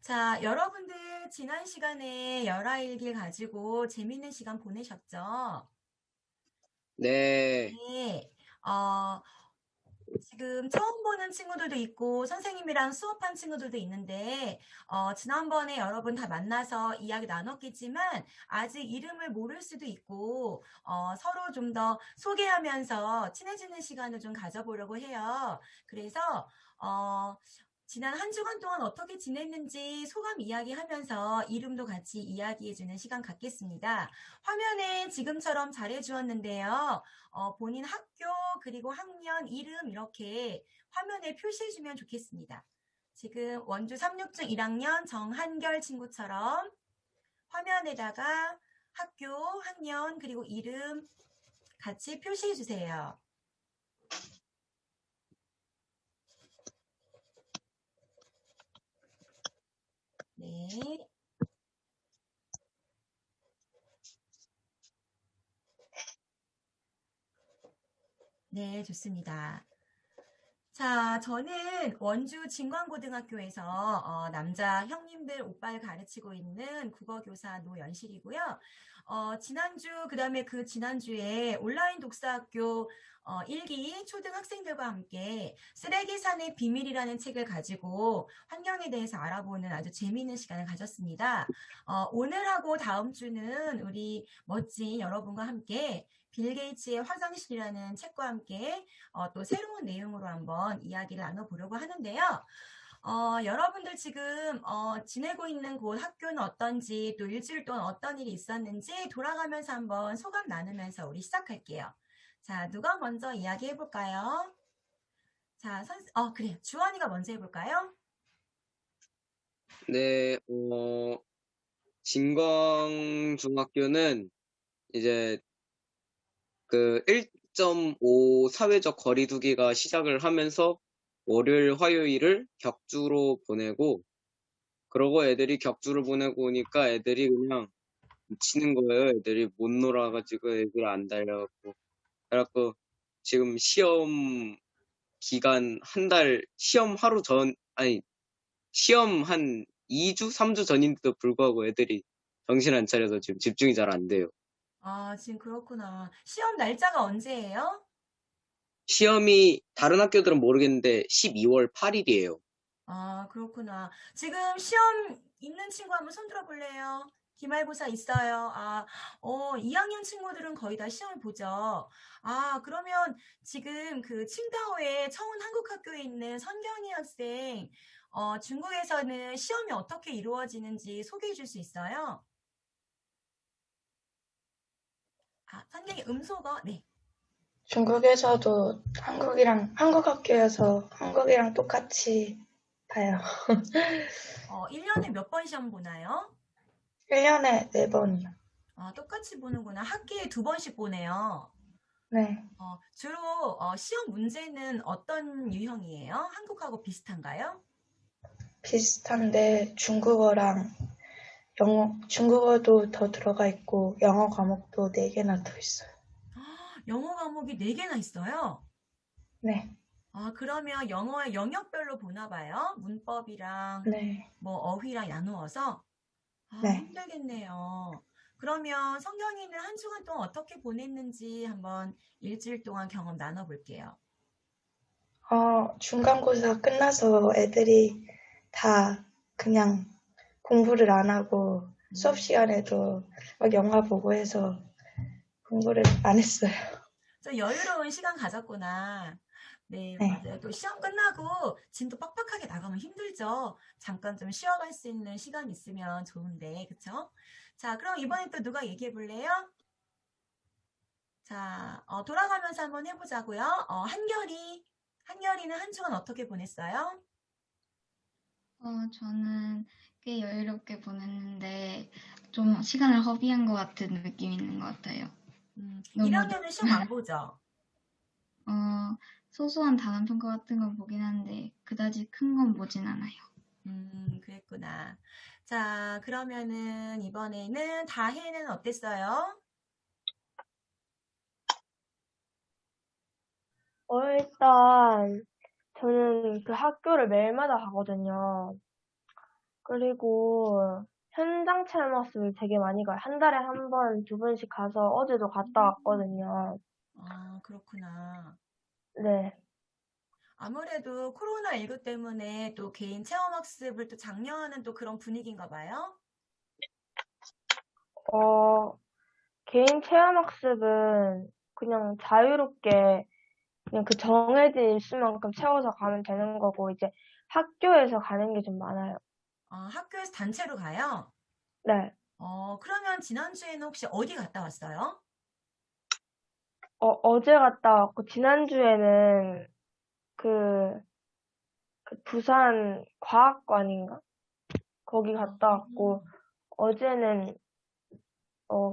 자, 여러분들 지난 시간에 열아일기 가지고 재밌는 시간 보내셨죠? 네, 네. 어, 지금 처음 보는 친구들도 있고 선생님이랑 수업한 친구들도 있는데 지난번에 여러분 다 만나서 이야기 나눴겠지만 아직 이름을 모를 수도 있고 서로 좀 더 소개하면서 친해지는 시간을 좀 가져보려고 해요. 그래서 어, 지난 한 주간 동안 어떻게 지냈는지 소감 이야기하면서 이름도 같이 이야기해주는 시간 갖겠습니다. 화면에 지금처럼 잘해주었는데요. 본인 학교 그리고 학년 이름 이렇게 화면에 표시해주면 좋겠습니다. 지금 원주 366 1학년 정한결 친구처럼 화면에다가 학교, 학년 그리고 이름 같이 표시해주세요. 네, 네, 좋습니다. 자, 저는 원주 진광고등학교에서 남자 형님들 오빠를 가르치고 있는 국어교사 노연실이고요. 지난주, 그 다음에 그 지난주에 온라인 독서학교 1기 초등학생들과 함께 쓰레기산의 비밀이라는 책을 가지고 환경에 대해서 알아보는 아주 재미있는 시간을 가졌습니다. 오늘하고 다음 주는 우리 멋진 여러분과 함께 빌 게이츠의 화장실이라는 책과 함께 또 새로운 내용으로 한번 이야기를 나눠보려고 하는데요. 여러분들 지금 지내고 있는 곳 학교는 어떤지 또 일주일 동안 어떤 일이 있었는지 돌아가면서 한번 소감 나누면서 우리 시작할게요. 자, 누가 먼저 이야기 해볼까요? 자, 그래요. 주원이가 먼저 해볼까요? 네, 진광중학교는 이제 그 1.5 사회적 거리두기가 시작을 하면서 월요일, 화요일을 격주로 보내고, 그러고 애들이 격주를 보내고 오니까 애들이 그냥 미치는 거예요. 애들이 못 놀아가지고 애들 안 달려갖고. 그래갖고 지금 시험 기간 한 달, 시험 하루 전, 아니, 시험 한 2주, 3주 전인데도 불구하고 애들이 정신 안 차려서 지금 집중이 잘 안 돼요. 아, 지금 그렇구나. 시험 날짜가 언제예요? 시험이 다른 학교들은 모르겠는데 12월 8일이에요. 아, 그렇구나. 지금 시험 있는 친구 한번 손 들어볼래요? 기말고사 있어요. 2학년 친구들은 거의 다 시험을 보죠. 아, 그러면 지금 그 칭다오의 청운 한국학교에 있는 선경이 학생, 중국에서는 시험이 어떻게 이루어지는지 소개해 줄 수 있어요? 아, 선경이 음소거? 네. 중국에서도 한국 학교여서 한국이랑 똑같이 봐요. 1년에 몇 번 시험 보나요? 1년에 4번이요. 아, 똑같이 보는구나. 학기에 두 번씩 보네요. 네. 주로 시험 문제는 어떤 유형이에요? 한국하고 비슷한가요? 비슷한데 중국어도 더 들어가 있고 영어 과목도 4개나 더 있어요. 영어 과목이 4개나 있어요. 네. 그러면 영어의 영역별로 보나 봐요. 문법이랑 네. 뭐 어휘랑 나누어서. 네. 힘들겠네요. 그러면 성경이는 한 주간 동안 어떻게 보냈는지 한번 일주일 동안 경험 나눠볼게요. 중간고사 끝나서 애들이 다 그냥 공부를 안 하고 수업 음, 시간에도 막 영화 보고 해서 공부를 안 했어요. 좀 여유로운 시간 가졌구나. 네, 네. 맞아요. 또 시험 끝나고 진도 빡빡하게 나가면 힘들죠. 잠깐 좀 쉬어갈 수 있는 시간 있으면 좋은데, 그쵸? 자, 그럼 이번에 또 누가 얘기해 볼래요? 자, 돌아가면서 한번 해보자고요. 한결이는 한 주간 어떻게 보냈어요? 저는 꽤 여유롭게 보냈는데 좀 시간을 허비한 것 같은 느낌이 있는 것 같아요. 너무 1학년은 시험 안 보죠? 소소한 단원 평가 같은 건 보긴 하는데 그다지 큰 건 보진 않아요. 그랬구나. 자, 그러면은 이번에는 다혜는 어땠어요? 일단 저는 그 학교를 매일마다 가거든요. 그리고 현장 체험학습을 되게 많이 가요. 한 달에 한 번, 두 번씩 가서 어제도 갔다 왔거든요. 아, 그렇구나. 네. 아무래도 코로나19 때문에 또 개인 체험학습을 또 장려하는 또 그런 분위기인가 봐요. 개인 체험학습은 그냥 자유롭게 그냥 그 정해진 일수만큼 채워서 가면 되는 거고, 이제 학교에서 가는 게 좀 많아요. 학교에서 단체로 가요? 네. 그러면 지난주에는 혹시 어디 갔다 왔어요? 어제 갔다 왔고, 지난주에는 그 부산 과학관인가? 거기 갔다 왔고, 어제는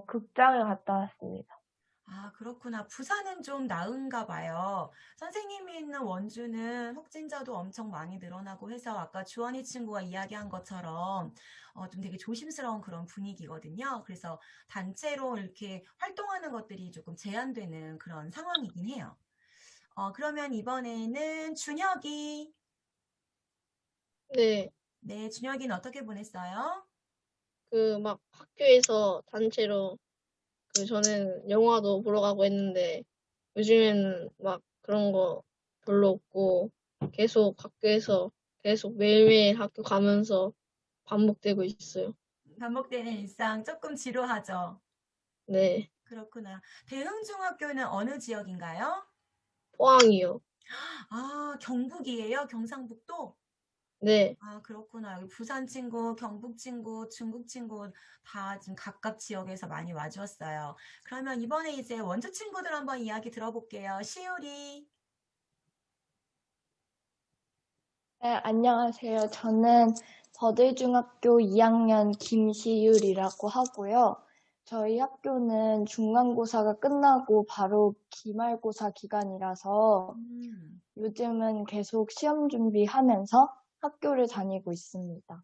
극장에 갔다 왔습니다. 그렇구나. 부산은 좀 나은가 봐요. 선생님이 있는 원주는 확진자도 엄청 많이 늘어나고 해서 아까 주원이 친구가 이야기한 것처럼 좀 되게 조심스러운 그런 분위기거든요. 그래서 단체로 이렇게 활동하는 것들이 조금 제한되는 그런 상황이긴 해요. 그러면 이번에는 준혁이. 네, 네, 준혁이는 어떻게 보냈어요? 막 학교에서 단체로 저는 영화도 보러 가고 했는데 요즘에는 막 그런 거 별로 없고 계속 학교에서 계속 매일매일 학교 가면서 반복되고 있어요. 반복되는 일상 조금 지루하죠? 네, 그렇구나. 대흥중학교는 어느 지역인가요? 포항이요. 경북이에요? 경상북도? 네, 그렇구나. 여기 부산 친구, 경북 친구, 중국 친구 다 지금 각각 지역에서 많이 와주었어요. 그러면 이번에 이제 원주 친구들 한번 이야기 들어볼게요. 시우리. 네, 안녕하세요. 저는 버들중학교 2학년 김시율이라고 하고요. 저희 학교는 중간고사가 끝나고 바로 기말고사 기간이라서 요즘은 계속 시험 준비하면서 학교를 다니고 있습니다.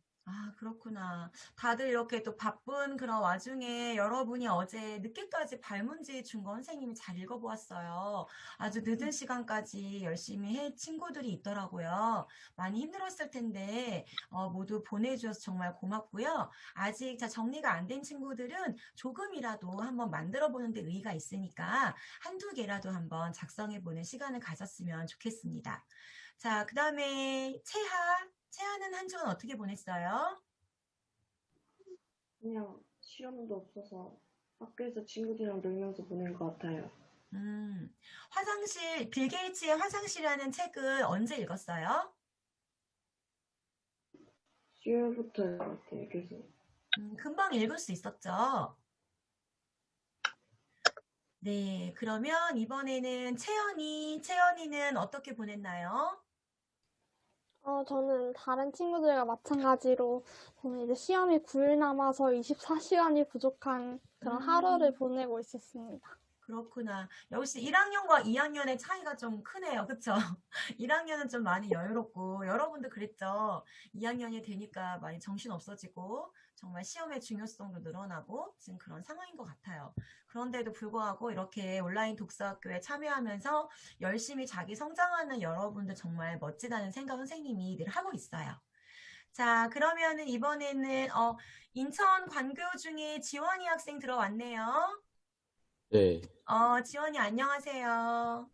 그렇구나. 다들 이렇게 또 바쁜 그런 와중에 여러분이 어제 늦게까지 발문지 준거 선생님이 잘 읽어보았어요. 아주 늦은 시간까지 열심히 해 친구들이 있더라고요. 많이 힘들었을 텐데 모두 보내주셔서 정말 고맙고요. 아직 정리가 안 된 친구들은 조금이라도 한번 만들어 보는 데 의의가 있으니까 한두 개라도 한번 작성해보는 시간을 가졌으면 좋겠습니다. 자, 그 다음에 채하는 한 주는 어떻게 보냈어요? 그냥 시험도 없어서 학교에서 친구들이랑 놀면서 보낸 것 같아요. 빌 게이츠의 화장실이라는 책을 언제 읽었어요? 10월부터인 것 같아요, 계속. 금방 읽을 수 있었죠? 네, 그러면 이번에는 채연이는 어떻게 보냈나요? 저는 다른 친구들과 마찬가지로 저는 이제 시험이 9일 남아서 24시간이 부족한 그런 하루를 보내고 있었습니다. 그렇구나. 역시 1학년과 2학년의 차이가 좀 크네요. 그쵸? 1학년은 좀 많이 여유롭고 여러분도 그랬죠? 2학년이 되니까 많이 정신 없어지고 정말 시험의 중요성도 늘어나고 지금 그런 상황인 것 같아요. 그런데도 불구하고 이렇게 온라인 독서학교에 참여하면서 열심히 자기 성장하는 여러분들 정말 멋지다는 생각 선생님이 늘 하고 있어요. 자, 그러면은 이번에는 인천 관교 중에 지원이 학생 들어왔네요. 네. 지원이 안녕하세요.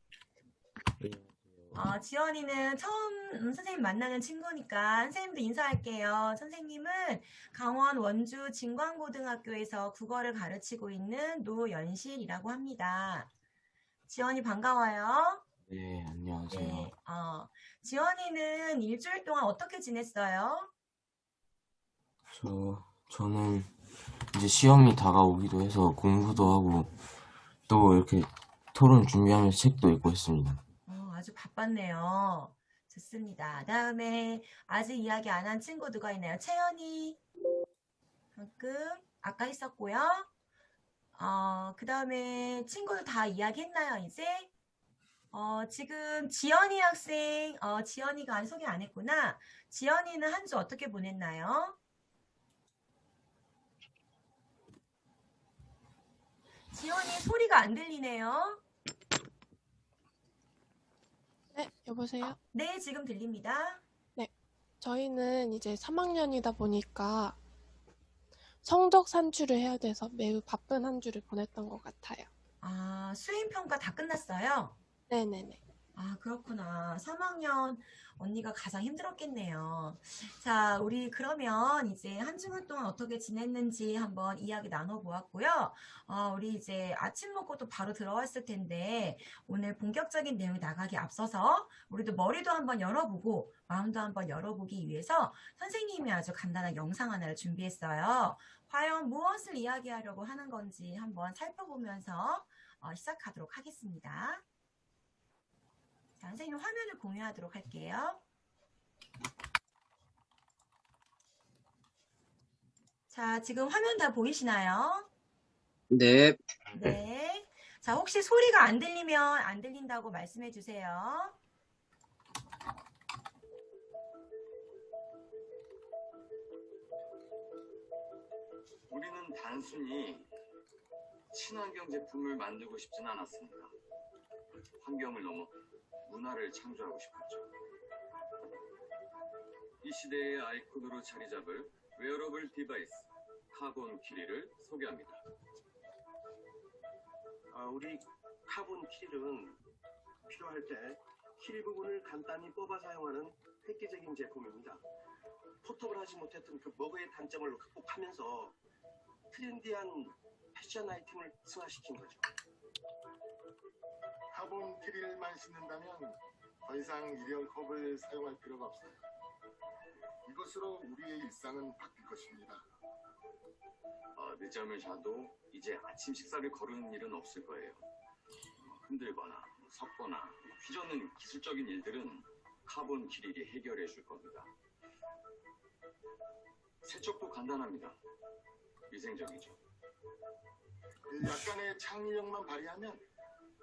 지원이는 처음 선생님 만나는 친구니까 선생님도 인사할게요. 선생님은 강원 원주 진광고등학교에서 국어를 가르치고 있는 노연실이라고 합니다. 지원이 반가워요. 네, 안녕하세요. 네, 지원이는 일주일 동안 어떻게 지냈어요? 저는 이제 시험이 다가오기도 해서 공부도 하고 또 이렇게 토론 준비하면서 책도 읽고 있습니다. 아주 바빴네요. 좋습니다. 다음에 아직 이야기 안 한 친구 누가 있나요? 채연이 방금 아까 했었고요. 그 다음에 친구들 다 이야기했나요, 이제? 지금 지연이 학생, 지연이가 아직 소개 안 했구나. 지연이는 한 주 어떻게 보냈나요? 지연이 소리가 안 들리네요. 네, 여보세요? 네, 지금 들립니다. 저희는 이제 3학년이다 보니까 성적 산출을 해야 돼서 매우 바쁜 한 주를 보냈던 것 같아요. 아, 수행평가 다 끝났어요? 네네네. 아, 그렇구나. 3학년 언니가 가장 힘들었겠네요. 자, 우리 그러면 이제 한 주간 동안 어떻게 지냈는지 한번 이야기 나눠보았고요. 우리 이제 아침 먹고 또 바로 들어왔을 텐데, 오늘 본격적인 내용이 나가기 앞서서 우리도 머리도 한번 열어보고, 마음도 한번 열어보기 위해서 선생님이 아주 간단한 영상 하나를 준비했어요. 과연 무엇을 이야기하려고 하는 건지 한번 살펴보면서 시작하도록 하겠습니다. 자, 선생님 화면을 공유하도록 할게요. 자, 지금 화면 다 보이시나요? 네. 네. 자, 혹시 소리가 안 들리면 안 들린다고 말씀해 주세요. 우리는 단순히 친환경 제품을 만들고 싶진 않았습니다. 환경을 넘어 문화를 창조하고 싶었죠. 이 시대의 아이콘으로 자리 잡을 웨어러블 디바이스 카본 키리를 소개합니다. 우리 카본 키릴은 필요할 때 키릴 부분을 간단히 뽑아 사용하는 획기적인 제품입니다. 포톱을 하지 못했던 그 머그의 단점을 극복하면서 트렌디한 패션 아이템을 승화시킨 거죠. 카본 키릴만 신는다면 더 이상 일회용 컵을 사용할 필요가 없어요. 이것으로 우리의 일상은 바뀔 것입니다. 늦잠을 자도 이제 아침 식사를 거르는 일은 없을 거예요. 흔들거나 섞거나 휘저는 기술적인 일들은 카본 키릴이 해결해 줄 겁니다. 세척도 간단합니다. 위생적이죠. 약간의 창의력만 발휘하면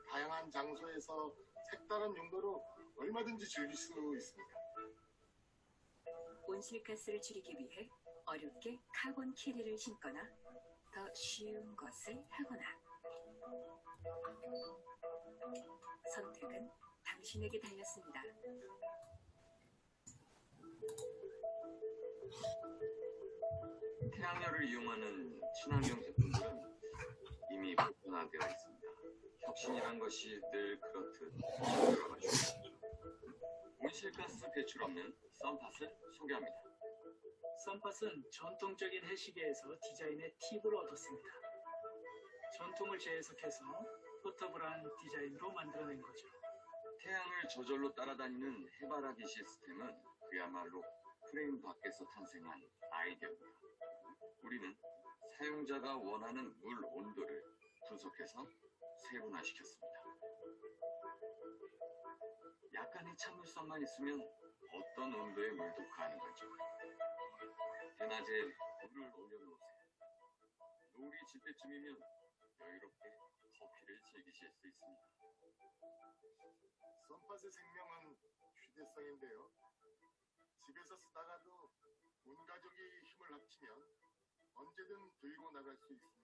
다양한 장소에서 색다른 용도로 얼마든지 즐길 수 있습니다. 온실가스를 줄이기 위해 어렵게 카본 키릴을 신거나 더 쉬운 것을 하거나 선택은 당신에게 달렸습니다. 태양열을 이용하는 친환경 제품들은 이미 보편화되어 있습니다. 혁신이란 것이 늘 그렇듯 들어가 중요하죠. 온실가스 배출 없는 썬팟을 소개합니다. 썬팟은 전통적인 해시계에서 디자인의 팁을 얻었습니다. 전통을 재해석해서 포터블한 디자인으로 만들어낸 거죠. 태양을 저절로 따라다니는 해바라기 시스템은 그야말로 프레임 밖에서 탄생한 아이디어입니다. 우리는 사용자가 원하는 물 온도를 분석해서 세분화시켰습니다. 약간의 참을성만 있으면 어떤 온도의 물도 가능하죠. 대낮에 물을 올려놓으세요. 노을이 질 때쯤이면 여유롭게 커피를 즐기실 수 있습니다. 썬팟의 생명은 휴대성인데요. 집에서 쓰다가도 온 가족이 힘을 합치면 언제든 들고 나갈 수 있습니다.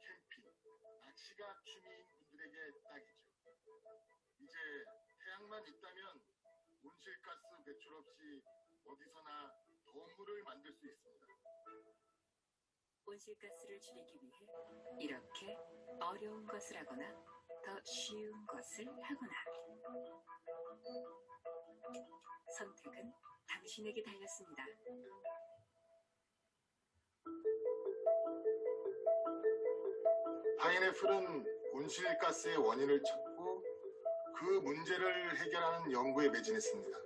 캠핑, 낚시가 취미인 분들에게 딱이죠. 이제 태양만 있다면 온실가스 배출 없이 어디서나 더운 물을 만들 수 있습니다. 온실가스를 줄이기 위해 이렇게 어려운 것을 하거나 더 쉬운 것을 하거나 선택은 당신에게 달렸습니다. 파인애플은 온실가스의 원인을 찾고 그 문제를 해결하는 연구에 매진했습니다.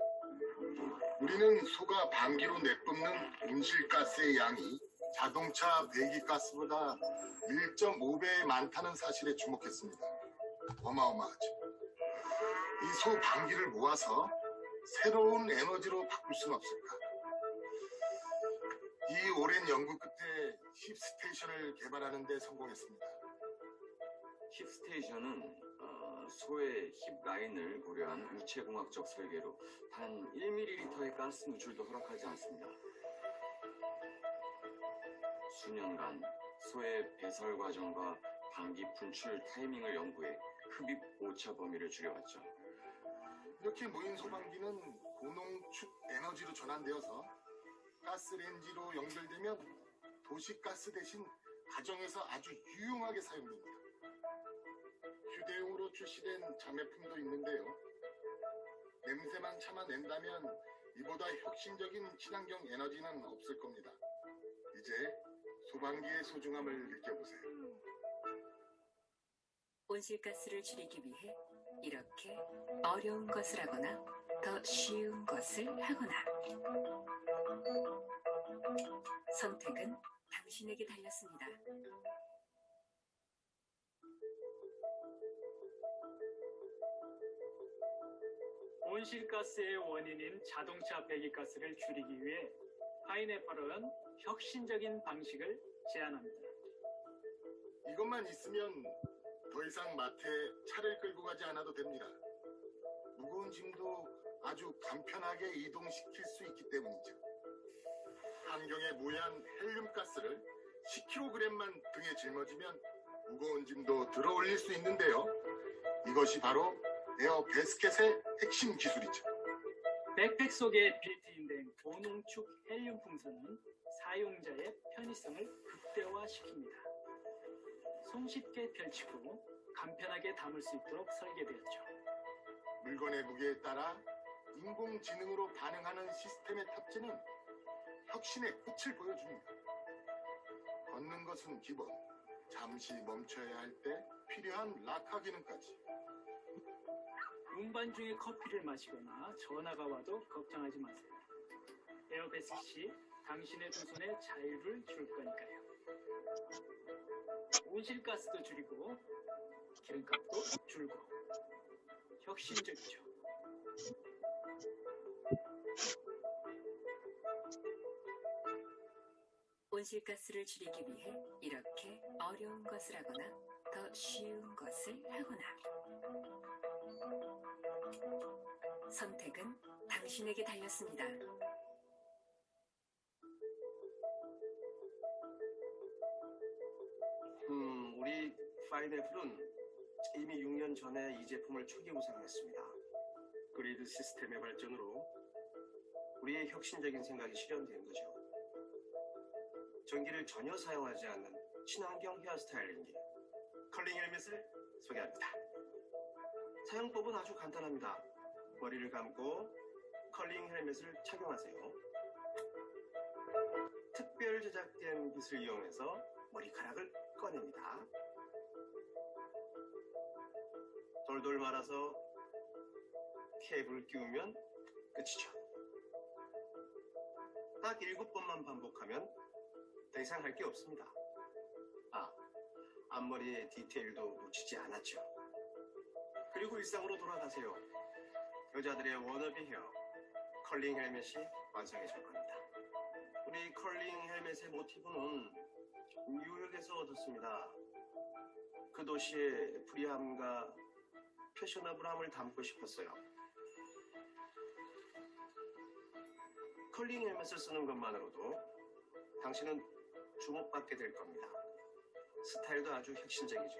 우리는 소가 방귀로 내뿜는 온실가스의 양이 자동차 배기가스보다 1.5배 많다는 사실에 주목했습니다. 어마어마하죠. 이 소 방귀를 모아서 새로운 에너지로 바꿀 수는 없을까? 이 오랜 연구 끝에 힙스테이션을 개발하는 데 성공했습니다. 힙스테이션은 소의 힙 라인을 고려한 우체공학적 설계로 단 1ml의 가스 누출도 허락하지 않습니다. 수년간 소의 배설 과정과 방귀 분출 타이밍을 연구해 흡입 오차 범위를 줄여왔죠. 이렇게 모인 소방기는 고농축 에너지로 전환되어서 가스레인지로 연결되면 도시가스 대신 가정에서 아주 유용하게 사용됩니다. 휴대용으로 출시된 자매품도 있는데요. 냄새만 참아낸다면 이보다 혁신적인 친환경 에너지는 없을 겁니다. 이제 소방기의 소중함을 느껴보세요. 온실가스를 줄이기 위해 이렇게 어려운 것을 하거나 더 쉬운 것을 하거나 선택은 당신에게 달렸습니다. 온실가스의 원인인 자동차 배기가스를 줄이기 위해 파인애플은 혁신적인 방식을 제안합니다. 이것만 있으면 더 이상 마트에 차를 끌고 가지 않아도 됩니다. 무거운 짐도 아주 간편하게 이동시킬 수 있기 때문이죠. 환경에 무해한 헬륨가스를 10kg만 등에 짊어지면 무거운 짐도 들어 올릴 수 있는데요. 이것이 바로 에어 베스켓의 핵심 기술이죠. 백팩 속에 빌트인된 고농축 헬륨 풍선은 사용자의 편의성을 극대화시킵니다. 손쉽게 펼치고 간편하게 담을 수 있도록 설계되었죠. 물건의 무게에 따라 인공지능으로 반응하는 시스템의 탑재는 혁신의 꽃을 보여줍니다. 걷는 것은 기본, 잠시 멈춰야 할 때 필요한 락카 기능까지. 운반 중에 커피를 마시거나 전화가 와도 걱정하지 마세요. 에어베스킷이 당신의 두 손에 자유를 줄 거니까요. 온실가스도 줄이고 기름값도 줄고 혁신적이죠. 온실가스를 줄이기 위해 이렇게 어려운 것을 하거나 더 쉬운 것을 하거나 선택은 당신에게 달렸습니다. 우리 파인애플은 이미 6년 전에 이 제품을 초기 구상했습니다. 그리드 시스템의 발전으로 우리의 혁신적인 생각이 실현된 거죠. 전기를 전혀 사용하지 않는 친환경 헤어스타일링기 컬링 헬멧을 소개합니다. 사용법은 아주 간단합니다. 머리를 감고 컬링 헬멧을 착용하세요. 특별 제작된 빗을 이용해서 머리카락을 꺼냅니다. 돌돌 말아서 캡을 끼우면 끝이죠. 딱 7번만 반복하면 더 이상 할 게 없습니다. 앞머리의 디테일도 놓치지 않았죠. 그리고 일상으로 돌아가세요. 여자들의 워너비 헤어 컬링 헬멧이 완성해질 겁니다. 우리 컬링 헬멧의 모티브는 뉴욕에서 얻었습니다. 그 도시의 프리함과 패셔너블함을 담고 싶었어요. 컬링 헬멧을 쓰는 것만으로도 당신은 주목받게 될 겁니다. 스타일도 아주 혁신적이죠.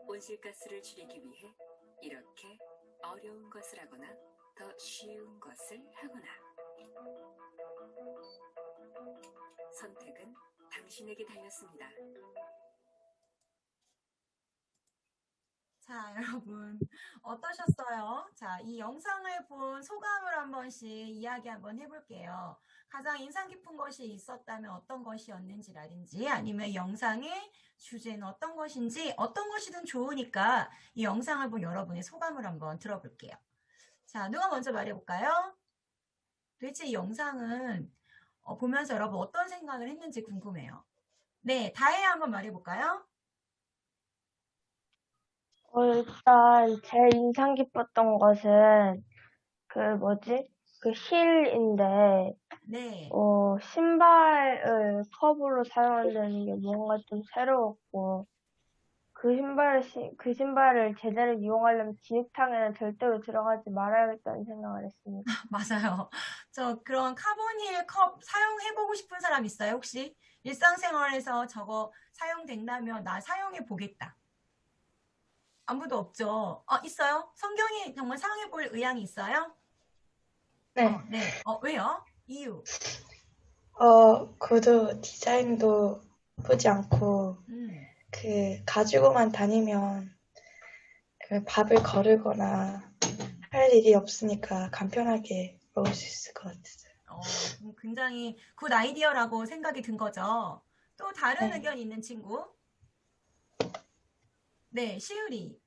온실가스를 줄이기 위해 이렇게 어려운 것을 하거나 더 쉬운 것을 하거나 선택은 당신에게 달렸습니다. 자, 여러분 어떠셨어요? 자, 이 영상을 본 소감을 한 번씩 이야기 한번 해볼게요. 가장 인상 깊은 것이 있었다면 어떤 것이었는지라든지 아니면 영상의 주제는 어떤 것인지 어떤 것이든 좋으니까 이 영상을 본 여러분의 소감을 한번 들어볼게요. 자, 누가 먼저 말해볼까요? 도대체 이 영상은 보면서 여러분 어떤 생각을 했는지 궁금해요. 네, 다혜야 한번 말해볼까요? 일단 제일 인상 깊었던 것은 그 힐인데 네. 신발을 커브로 사용한다는 게 뭔가 좀 새로웠고 그 신발을 제대로 이용하려면 진흙탕에는 절대로 들어가지 말아야겠다는 생각을 했습니다. 맞아요. 저 그런 카본힐 컵 사용해보고 싶은 사람 있어요, 혹시? 일상생활에서 저거 사용된다면 나 사용해 보겠다. 아무도 없죠. 있어요? 성경이 정말 사용해 볼 의향이 있어요? 네. 네. 왜요? 이유. 구두 디자인도 예쁘지 않고, 가지고만 다니면 그 밥을 거르거나 할 일이 없으니까 간편하게 먹을 수 있을 것 같았어요. 굉장히 굿 아이디어라고 생각이 든 거죠. 또 다른 네. 의견 있는 친구? 네, 시우리.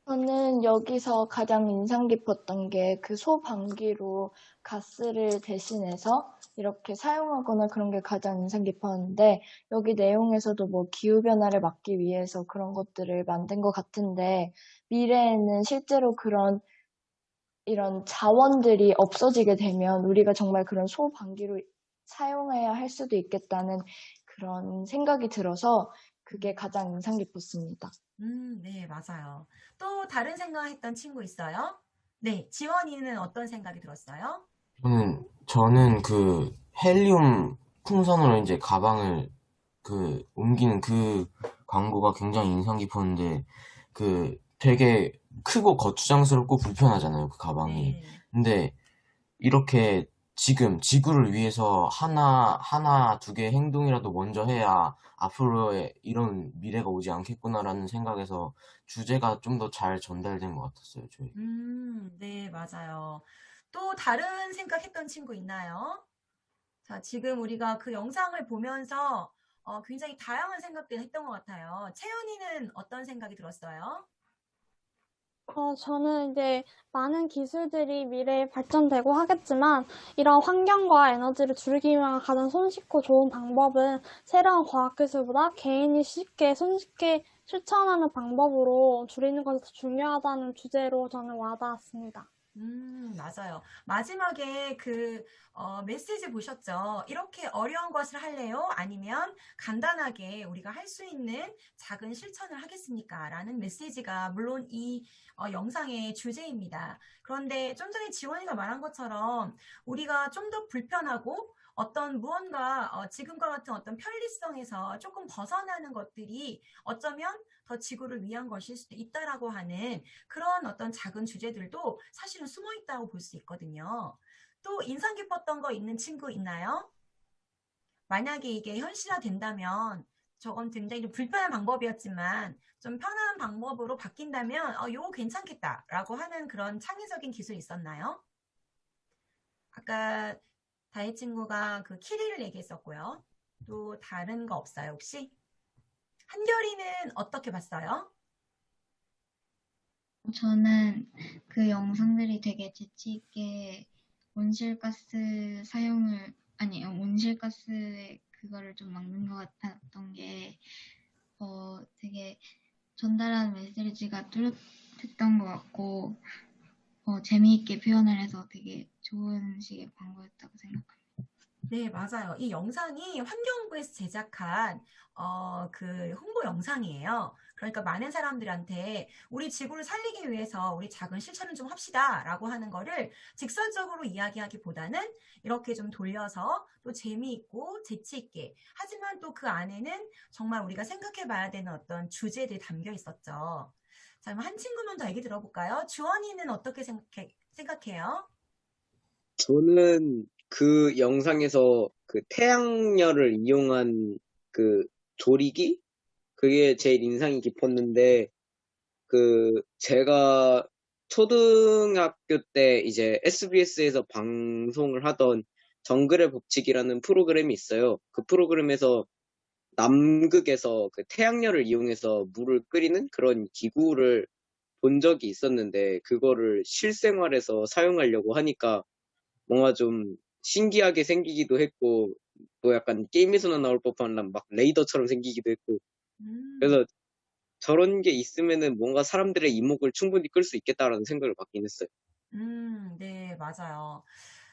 저는 여기서 가장 인상 깊었던 게 그 소방기로 가스를 대신해서 이렇게 사용하거나 그런 게 가장 인상 깊었는데, 여기 내용에서도 뭐 기후변화를 막기 위해서 그런 것들을 만든 것 같은데, 미래에는 실제로 이런 자원들이 없어지게 되면 우리가 정말 그런 소방기로 사용해야 할 수도 있겠다는 그런 생각이 들어서 그게 가장 인상 깊었습니다. 네, 맞아요. 또 다른 생각했던 친구 있어요? 네, 지원이는 어떤 생각이 들었어요? 저는 그 헬리움 풍선으로 이제 가방을 옮기는 그 광고가 굉장히 인상 깊었는데, 되게 크고 거추장스럽고 불편하잖아요, 그 가방이. 근데 이렇게 지금 지구를 위해서 하나, 두 개 행동이라도 먼저 해야 앞으로의 이런 미래가 오지 않겠구나라는 생각에서 주제가 좀 더 잘 전달된 것 같았어요, 저희. 네, 맞아요. 또 다른 생각했던 친구 있나요? 자, 지금 우리가 그 영상을 보면서 굉장히 다양한 생각들을 했던 것 같아요. 채연이는 어떤 생각이 들었어요? 저는 이제 많은 기술들이 미래에 발전되고 하겠지만 이런 환경과 에너지를 줄이기 위한 가장 손쉽고 좋은 방법은 새로운 과학기술보다 개인이 쉽게 손쉽게 실천하는 방법으로 줄이는 것이 더 중요하다는 주제로 저는 와닿았습니다. 맞아요. 마지막에 메시지 보셨죠? 이렇게 어려운 것을 할래요? 아니면 간단하게 우리가 할 수 있는 작은 실천을 하겠습니까? 라는 메시지가 물론 이 영상의 주제입니다. 그런데 좀 전에 지원이가 말한 것처럼 우리가 좀 더 불편하고 어떤 무언가 지금과 같은 어떤 편리성에서 조금 벗어나는 것들이 어쩌면 더 지구를 위한 것일 수도 있다라고 하는 그런 어떤 작은 주제들도 사실은 숨어 있다고 볼 수 있거든요. 또 인상 깊었던 거 있는 친구 있나요? 만약에 이게 현실화 된다면 저건 굉장히 좀 불편한 방법이었지만 좀 편한 방법으로 바뀐다면 요거 괜찮겠다라고 하는 그런 창의적인 기술이 있었나요? 아까 다혜 친구가 그 키리를 얘기했었고요. 또 다른 거 없어요, 혹시? 한결이는 어떻게 봤어요? 저는 그 영상들이 되게 재치 있게 온실가스의 그거를 좀 막는 것 같았던 게, 되게 전달하는 메시지가 뚜렷했던 것 같고, 재미있게 표현을 해서 되게 좋은 식의 광고였다고 생각합니다. 네, 맞아요. 이 영상이 환경부에서 제작한 그 홍보 영상이에요. 그러니까 많은 사람들한테 우리 지구를 살리기 위해서 우리 작은 실천을 좀 합시다라고 하는 거를 직설적으로 이야기하기보다는 이렇게 좀 돌려서 또 재미있고 재치있게, 하지만 또 그 안에는 정말 우리가 생각해 봐야 되는 어떤 주제들이 담겨 있었죠. 자, 그럼 한 친구만 더 얘기 들어볼까요? 주원이는 어떻게 생각해요? 저는 그 영상에서 그 태양열을 이용한 그 조리기? 그게 제일 인상이 깊었는데, 제가 초등학교 때 이제 SBS에서 방송을 하던 정글의 법칙이라는 프로그램이 있어요. 그 프로그램에서 남극에서 그 태양열을 이용해서 물을 끓이는 그런 기구를 본 적이 있었는데, 그거를 실생활에서 사용하려고 하니까 뭔가 좀 신기하게 생기기도 했고, 또 약간 게임에서나 나올 법한 막 레이더처럼 생기기도 했고, 그래서 저런 게 있으면은 뭔가 사람들의 이목을 충분히 끌 수 있겠다라는 생각을 받긴 했어요. 네, 맞아요.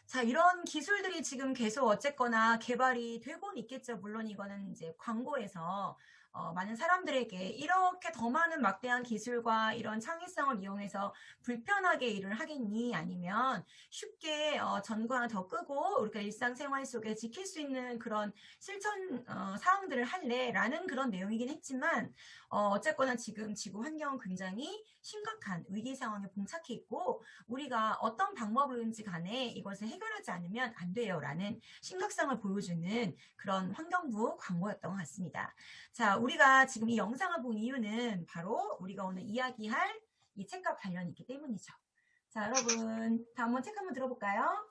자, 이런 기술들이 지금 계속 어쨌거나 개발이 되고는 있겠죠. 물론 이거는 이제 광고에서 많은 사람들에게 이렇게 더 많은 막대한 기술과 이런 창의성을 이용해서 불편하게 일을 하겠니? 아니면 쉽게 전구 하나 더 끄고 우리가 일상생활 속에 지킬 수 있는 그런 실천 사항들을 할래? 라는 그런 내용이긴 했지만 어쨌거나 지금 지구 환경은 굉장히 심각한 위기 상황에 봉착해 있고 우리가 어떤 방법이든지 간에 이것을 해결하지 않으면 안 돼요. 라는 심각성을 보여주는 그런 환경부 광고였던 것 같습니다. 자, 우리가 지금 이 영상을 본 이유는 바로 우리가 오늘 이야기할 이 책과 관련이 있기 때문이죠. 자, 여러분 다음 책 한번 들어볼까요?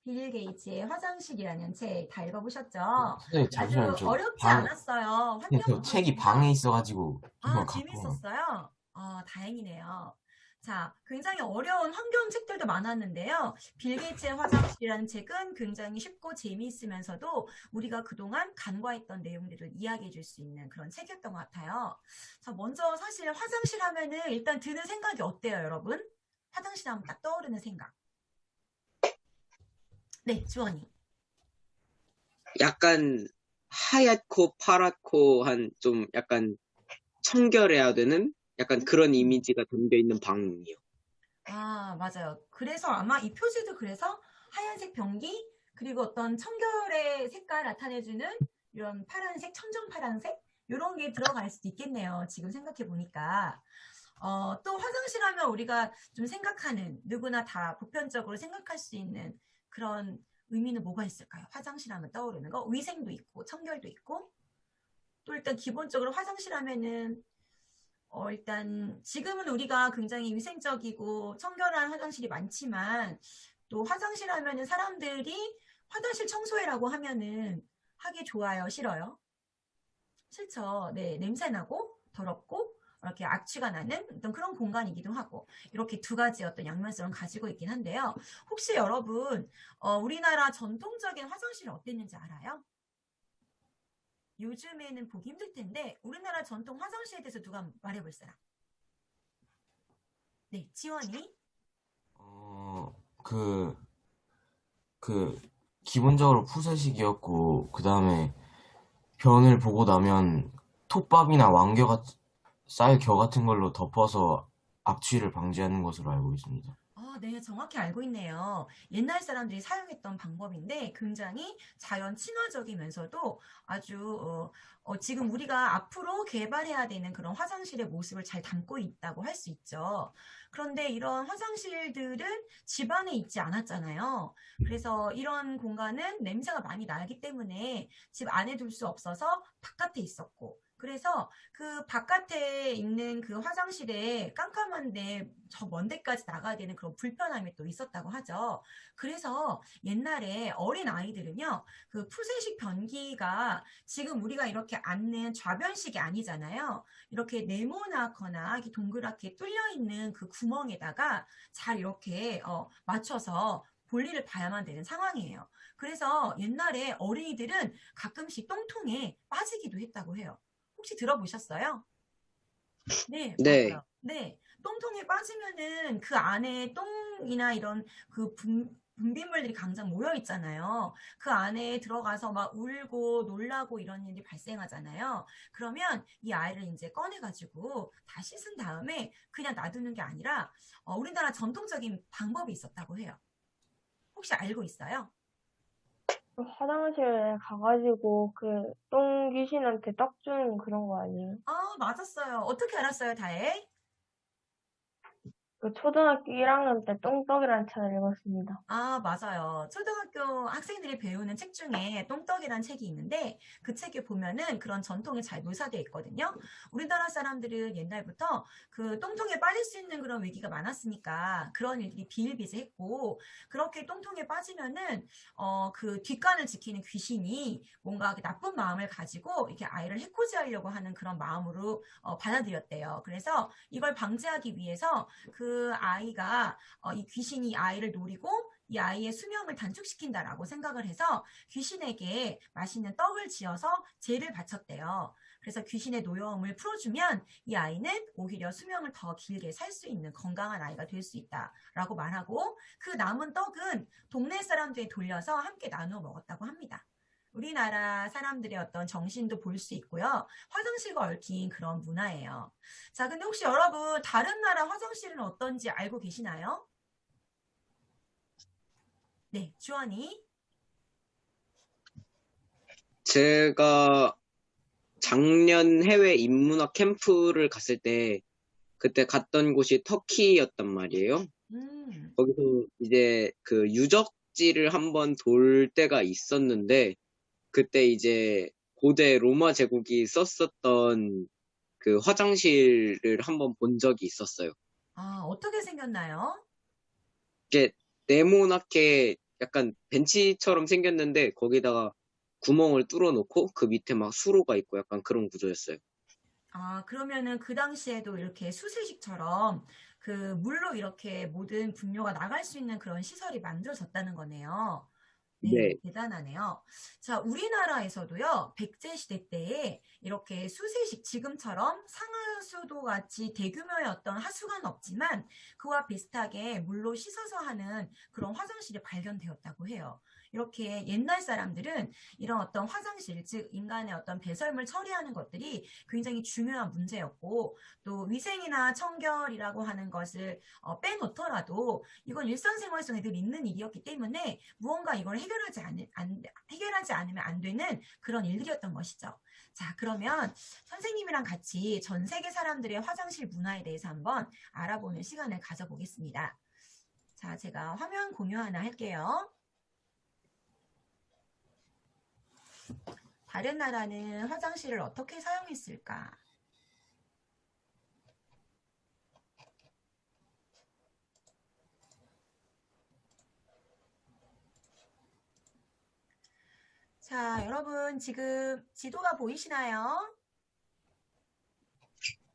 빌 게이츠의 화장실이라는 책 다 읽어보셨죠? 네, 잠시만요. 아주 어렵지 않았어요. 그 책이 방에 있어가지고 한번 갖고 재밌었어요? 다행이네요. 자, 굉장히 어려운 환경 책들도 많았는데요. 빌 게이츠의 화장실이라는 책은 굉장히 쉽고 재미있으면서도 우리가 그동안 간과했던 내용들을 이야기해 줄 수 있는 그런 책이었던 것 같아요. 자, 먼저 사실 화장실 하면은 일단 드는 생각이 어때요, 여러분? 화장실 하면 딱 떠오르는 생각. 네, 주원이. 약간 하얗고 파랗고 한 좀 약간 청결해야 되는 약간 그런 이미지가 담겨있는 방이요. 아, 맞아요. 그래서 아마 이 표지도 그래서 하얀색 변기 그리고 어떤 청결의 색깔 나타내주는 이런 파란색, 청정 파란색 이런 게 들어갈 수도 있겠네요. 지금 생각해 보니까. 또 화장실 하면 우리가 좀 생각하는 누구나 다 보편적으로 생각할 수 있는 그런 의미는 뭐가 있을까요? 화장실 하면 떠오르는 거 위생도 있고 청결도 있고 또 일단 기본적으로 화장실 하면은 일단 지금은 우리가 굉장히 위생적이고 청결한 화장실이 많지만 또 화장실 하면은 사람들이 화장실 청소해라고 하면은 하기 좋아요, 싫어요? 싫죠. 네, 냄새나고 더럽고 이렇게 악취가 나는 어떤 그런 공간이기도 하고 이렇게 두 가지 어떤 양면성을 가지고 있긴 한데요. 혹시 여러분 우리나라 전통적인 화장실이 어땠는지 알아요? 요즘에는 보기 힘들 텐데 우리나라 전통 화장실에 대해서 누가 말해볼 사람? 네, 지원이. 기본적으로 푸세식이었고 그 다음에 변을 보고 나면 톱밥이나 쌀 겨 같은 걸로 덮어서 악취를 방지하는 것으로 알고 있습니다. 네, 정확히 알고 있네요. 옛날 사람들이 사용했던 방법인데 굉장히 자연 친화적이면서도 아주 지금 우리가 앞으로 개발해야 되는 그런 화장실의 모습을 잘 담고 있다고 할 수 있죠. 그런데 이런 화장실들은 집 안에 있지 않았잖아요. 그래서 이런 공간은 냄새가 많이 나기 때문에 집 안에 둘 수 없어서 바깥에 있었고 그래서 그 바깥에 있는 그 화장실에 깜깜한데 저 먼 데까지 나가야 되는 그런 불편함이 또 있었다고 하죠. 그래서 옛날에 어린 아이들은요, 그 푸세식 변기가 지금 우리가 이렇게 앉는 좌변식이 아니잖아요. 이렇게 네모나거나 이렇게 동그랗게 뚫려 있는 그 구멍에다가 잘 이렇게 맞춰서 볼일을 봐야만 되는 상황이에요. 그래서 옛날에 어린이들은 가끔씩 똥통에 빠지기도 했다고 해요. 혹시 들어보셨어요? 네, 네. 맞아요. 네, 똥통에 빠지면은 그 안에 똥이나 이런 그 분비물들이 강장 모여 있잖아요. 그 안에 들어가서 막 울고 놀라고 이런 일이 발생하잖아요. 그러면 이 아이를 이제 꺼내가지고 다 씻은 다음에 그냥 놔두는 게 아니라 우리나라 전통적인 방법이 있었다고 해요. 혹시 알고 있어요? 화장실에 가가지고 그 똥 귀신한테 떡 주는 그런 거 아니에요? 맞았어요. 어떻게 알았어요, 다혜? 그 초등학교 1학년 때 똥떡이라는 책을 읽었습니다. 맞아요. 초등학교 학생들이 배우는 책 중에 똥떡이라는 책이 있는데 그 책에 보면은 그런 전통이 잘 묘사되어 있거든요. 우리나라 사람들은 옛날부터 그 똥통에 빠질 수 있는 그런 위기가 많았으니까 그런 일들이 비일비재했고 그렇게 똥통에 빠지면은 그 뒷간을 지키는 귀신이 뭔가 나쁜 마음을 가지고 이렇게 아이를 해코지하려고 하는 그런 마음으로 받아들였대요. 그래서 이걸 방지하기 위해서 그 아이가 이 귀신이 아이를 노리고 이 아이의 수명을 단축시킨다라고 생각을 해서 귀신에게 맛있는 떡을 지어서 제를 바쳤대요. 그래서 귀신의 노여움을 풀어주면 이 아이는 오히려 수명을 더 길게 살 수 있는 건강한 아이가 될 수 있다라고 말하고 그 남은 떡은 동네 사람들이 돌려서 함께 나누어 먹었다고 합니다. 우리나라 사람들의 어떤 정신도 볼 수 있고요. 화장실과 얽힌 그런 문화예요. 자, 근데 혹시 여러분 다른 나라 화장실은 어떤지 알고 계시나요? 네, 주원이. 제가 작년 해외 인문학 캠프를 갔을 때 그때 갔던 곳이 터키였단 말이에요. 거기서 이제 그 유적지를 한번 돌 때가 있었는데 그때 이제 고대 로마 제국이 썼었던 그 화장실을 한번 본 적이 있었어요. 아, 어떻게 생겼나요? 이게 네모나게 약간 벤치처럼 생겼는데 거기다가 구멍을 뚫어 놓고 그 밑에 막 수로가 있고 약간 그런 구조였어요. 아, 그러면은 그 당시에도 이렇게 수세식처럼 그 물로 이렇게 모든 분뇨가 나갈 수 있는 그런 시설이 만들어졌다는 거네요. 네, 네. 대단하네요. 자, 우리나라에서도요, 백제시대 때에 이렇게 수세식, 지금처럼 상하수도 같이 대규모의 어떤 하수관은 없지만 그와 비슷하게 물로 씻어서 하는 그런 화장실이 발견되었다고 해요. 이렇게 옛날 사람들은 이런 어떤 화장실, 즉 인간의 어떤 배설물 처리하는 것들이 굉장히 중요한 문제였고 또 위생이나 청결이라고 하는 것을 빼놓더라도 이건 일상생활 속에 늘 있는 일이었기 때문에 무언가 이걸 해결하지 않으면 안 되는 그런 일들이었던 것이죠. 자, 그러면 선생님이랑 같이 전 세계 사람들의 화장실 문화에 대해서 한번 알아보는 시간을 가져보겠습니다. 자, 제가 화면 공유 하나 할게요. 다른 나라는 화장실을 어떻게 사용했을까? 자, 여러분 지금 지도가 보이시나요?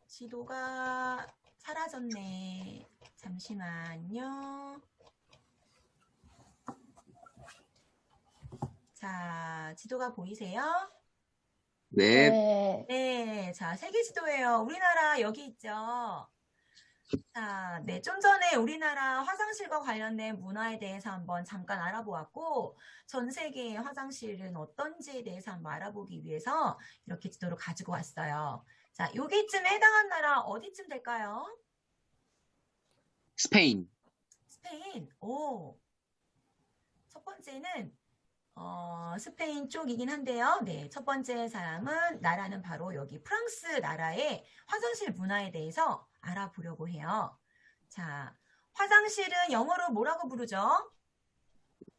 지도가 사라졌네. 잠시만요. 자, 지도가 보이세요? 네. 네, 자, 세계 지도예요. 우리나라 여기 있죠. 자, 네, 좀 전에 우리나라 화장실과 관련된 문화에 대해서 한번 잠깐 알아보았고, 전 세계의 화장실은 어떤지에 대해서 한번 알아보기 위해서 이렇게 지도를 가지고 왔어요. 자, 여기쯤에 해당한 나라 어디쯤 될까요? 스페인. 스페인. 오. 첫 번째는 스페인 쪽이긴 한데요. 네, 첫 번째 나라는 바로 여기 프랑스 나라의 화장실 문화에 대해서 알아보려고 해요. 자, 화장실은 영어로 뭐라고 부르죠?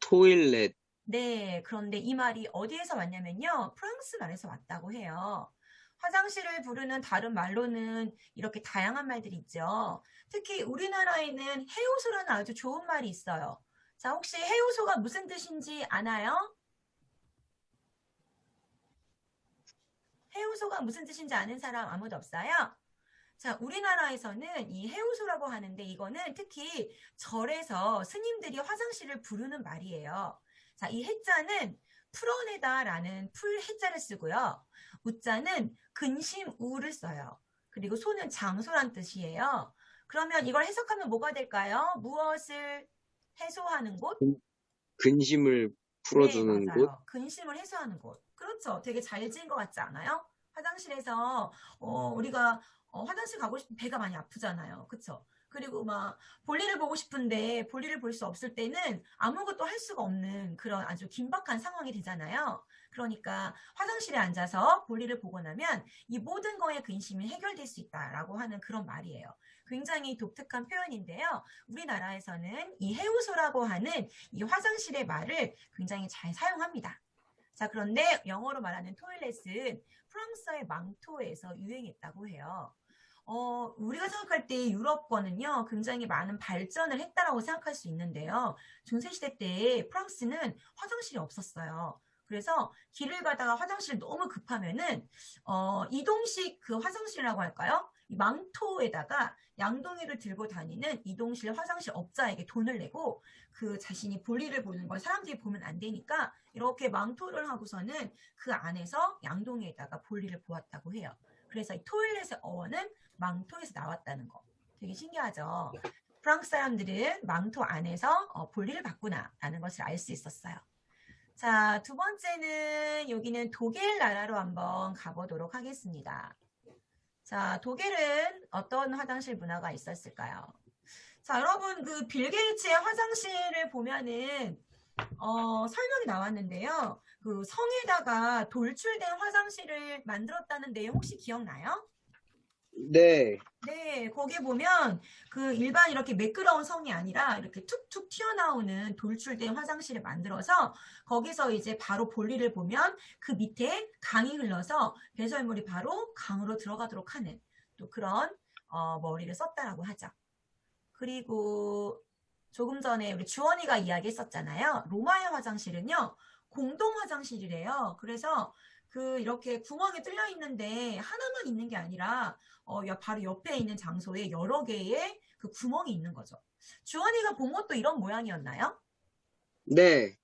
토일렛. 네, 그런데 이 말이 어디에서 왔냐면요. 프랑스 말에서 왔다고 해요. 화장실을 부르는 다른 말로는 이렇게 다양한 말들이 있죠. 특히 우리나라에는 해요소라는 아주 좋은 말이 있어요. 자, 혹시 해요소가 무슨 뜻인지 아나요? 해요소가 무슨 뜻인지 아는 사람 아무도 없어요? 자, 우리나라에서는 이 해요소라고 하는데 이거는 특히 절에서 스님들이 화장실을 부르는 말이에요. 자, 이 해자는 풀어내다라는 풀 해자를 쓰고요. 우자는 근심우를 써요. 그리고 소는 장소란 뜻이에요. 그러면 이걸 해석하면 뭐가 될까요? 무엇을 해소하는 곳? 근심을 풀어주는 네, 곳. 맞아요. 근심을 해소하는 곳. 그렇죠. 되게 잘 지은 것 같지 않아요? 화장실에서 우리가 화장실 가고 싶으면 배가 많이 아프잖아요. 그렇죠? 그리고 막 볼일을 보고 싶은데 볼일을 볼 수 없을 때는 아무것도 할 수가 없는 그런 아주 긴박한 상황이 되잖아요. 그러니까 화장실에 앉아서 볼일을 보고 나면 이 모든 거의 근심이 해결될 수 있다라고 하는 그런 말이에요. 굉장히 독특한 표현인데요. 우리나라에서는 이 해우소라고 하는 이 화장실의 말을 굉장히 잘 사용합니다. 자, 그런데 영어로 말하는 토일렛은 프랑스의 망토에서 유행했다고 해요. 우리가 생각할 때 유럽권은요, 굉장히 많은 발전을 했다라고 생각할 수 있는데요. 중세시대 때 프랑스는 화장실이 없었어요. 그래서 길을 가다가 화장실 너무 급하면은, 이동식 그 화장실이라고 할까요? 이 망토에다가 양동이를 들고 다니는 이동실 화장실 업자에게 돈을 내고 그 자신이 볼일을 보는 걸 사람들이 보면 안 되니까 이렇게 망토를 하고서는 그 안에서 양동이에다가 볼일을 보았다고 해요. 그래서 이 토일렛의 어원은 망토에서 나왔다는 거. 되게 신기하죠? 프랑스 사람들은 망토 안에서 볼일을 봤구나라는 것을 알 수 있었어요. 자, 두 번째는 여기는 독일 나라로 한번 가보도록 하겠습니다. 자, 독일은 어떤 화장실 문화가 있었을까요? 자, 여러분, 그 빌 게이츠의 화장실을 보면은, 설명이 나왔는데요. 그 성에다가 돌출된 화장실을 만들었다는 내용 혹시 기억나요? 네. 네, 거기 보면 그 일반 이렇게 매끄러운 성이 아니라 이렇게 툭툭 튀어나오는 돌출된 화장실을 만들어서 거기서 이제 바로 볼일을 보면 그 밑에 강이 흘러서 배설물이 바로 강으로 들어가도록 하는 또 그런 머리를 썼다라고 하죠. 그리고 조금 전에 우리 주원이가 이야기했었잖아요. 로마의 화장실은요, 공동 화장실이래요. 그래서 그 이렇게 구멍이 뚫려 있는데 하나만 있는 게 아니라 바로 옆에 있는 장소에 여러 개의 그 구멍이 있는 거죠. 주원이가 본 것도 이런 모양이었나요? 네.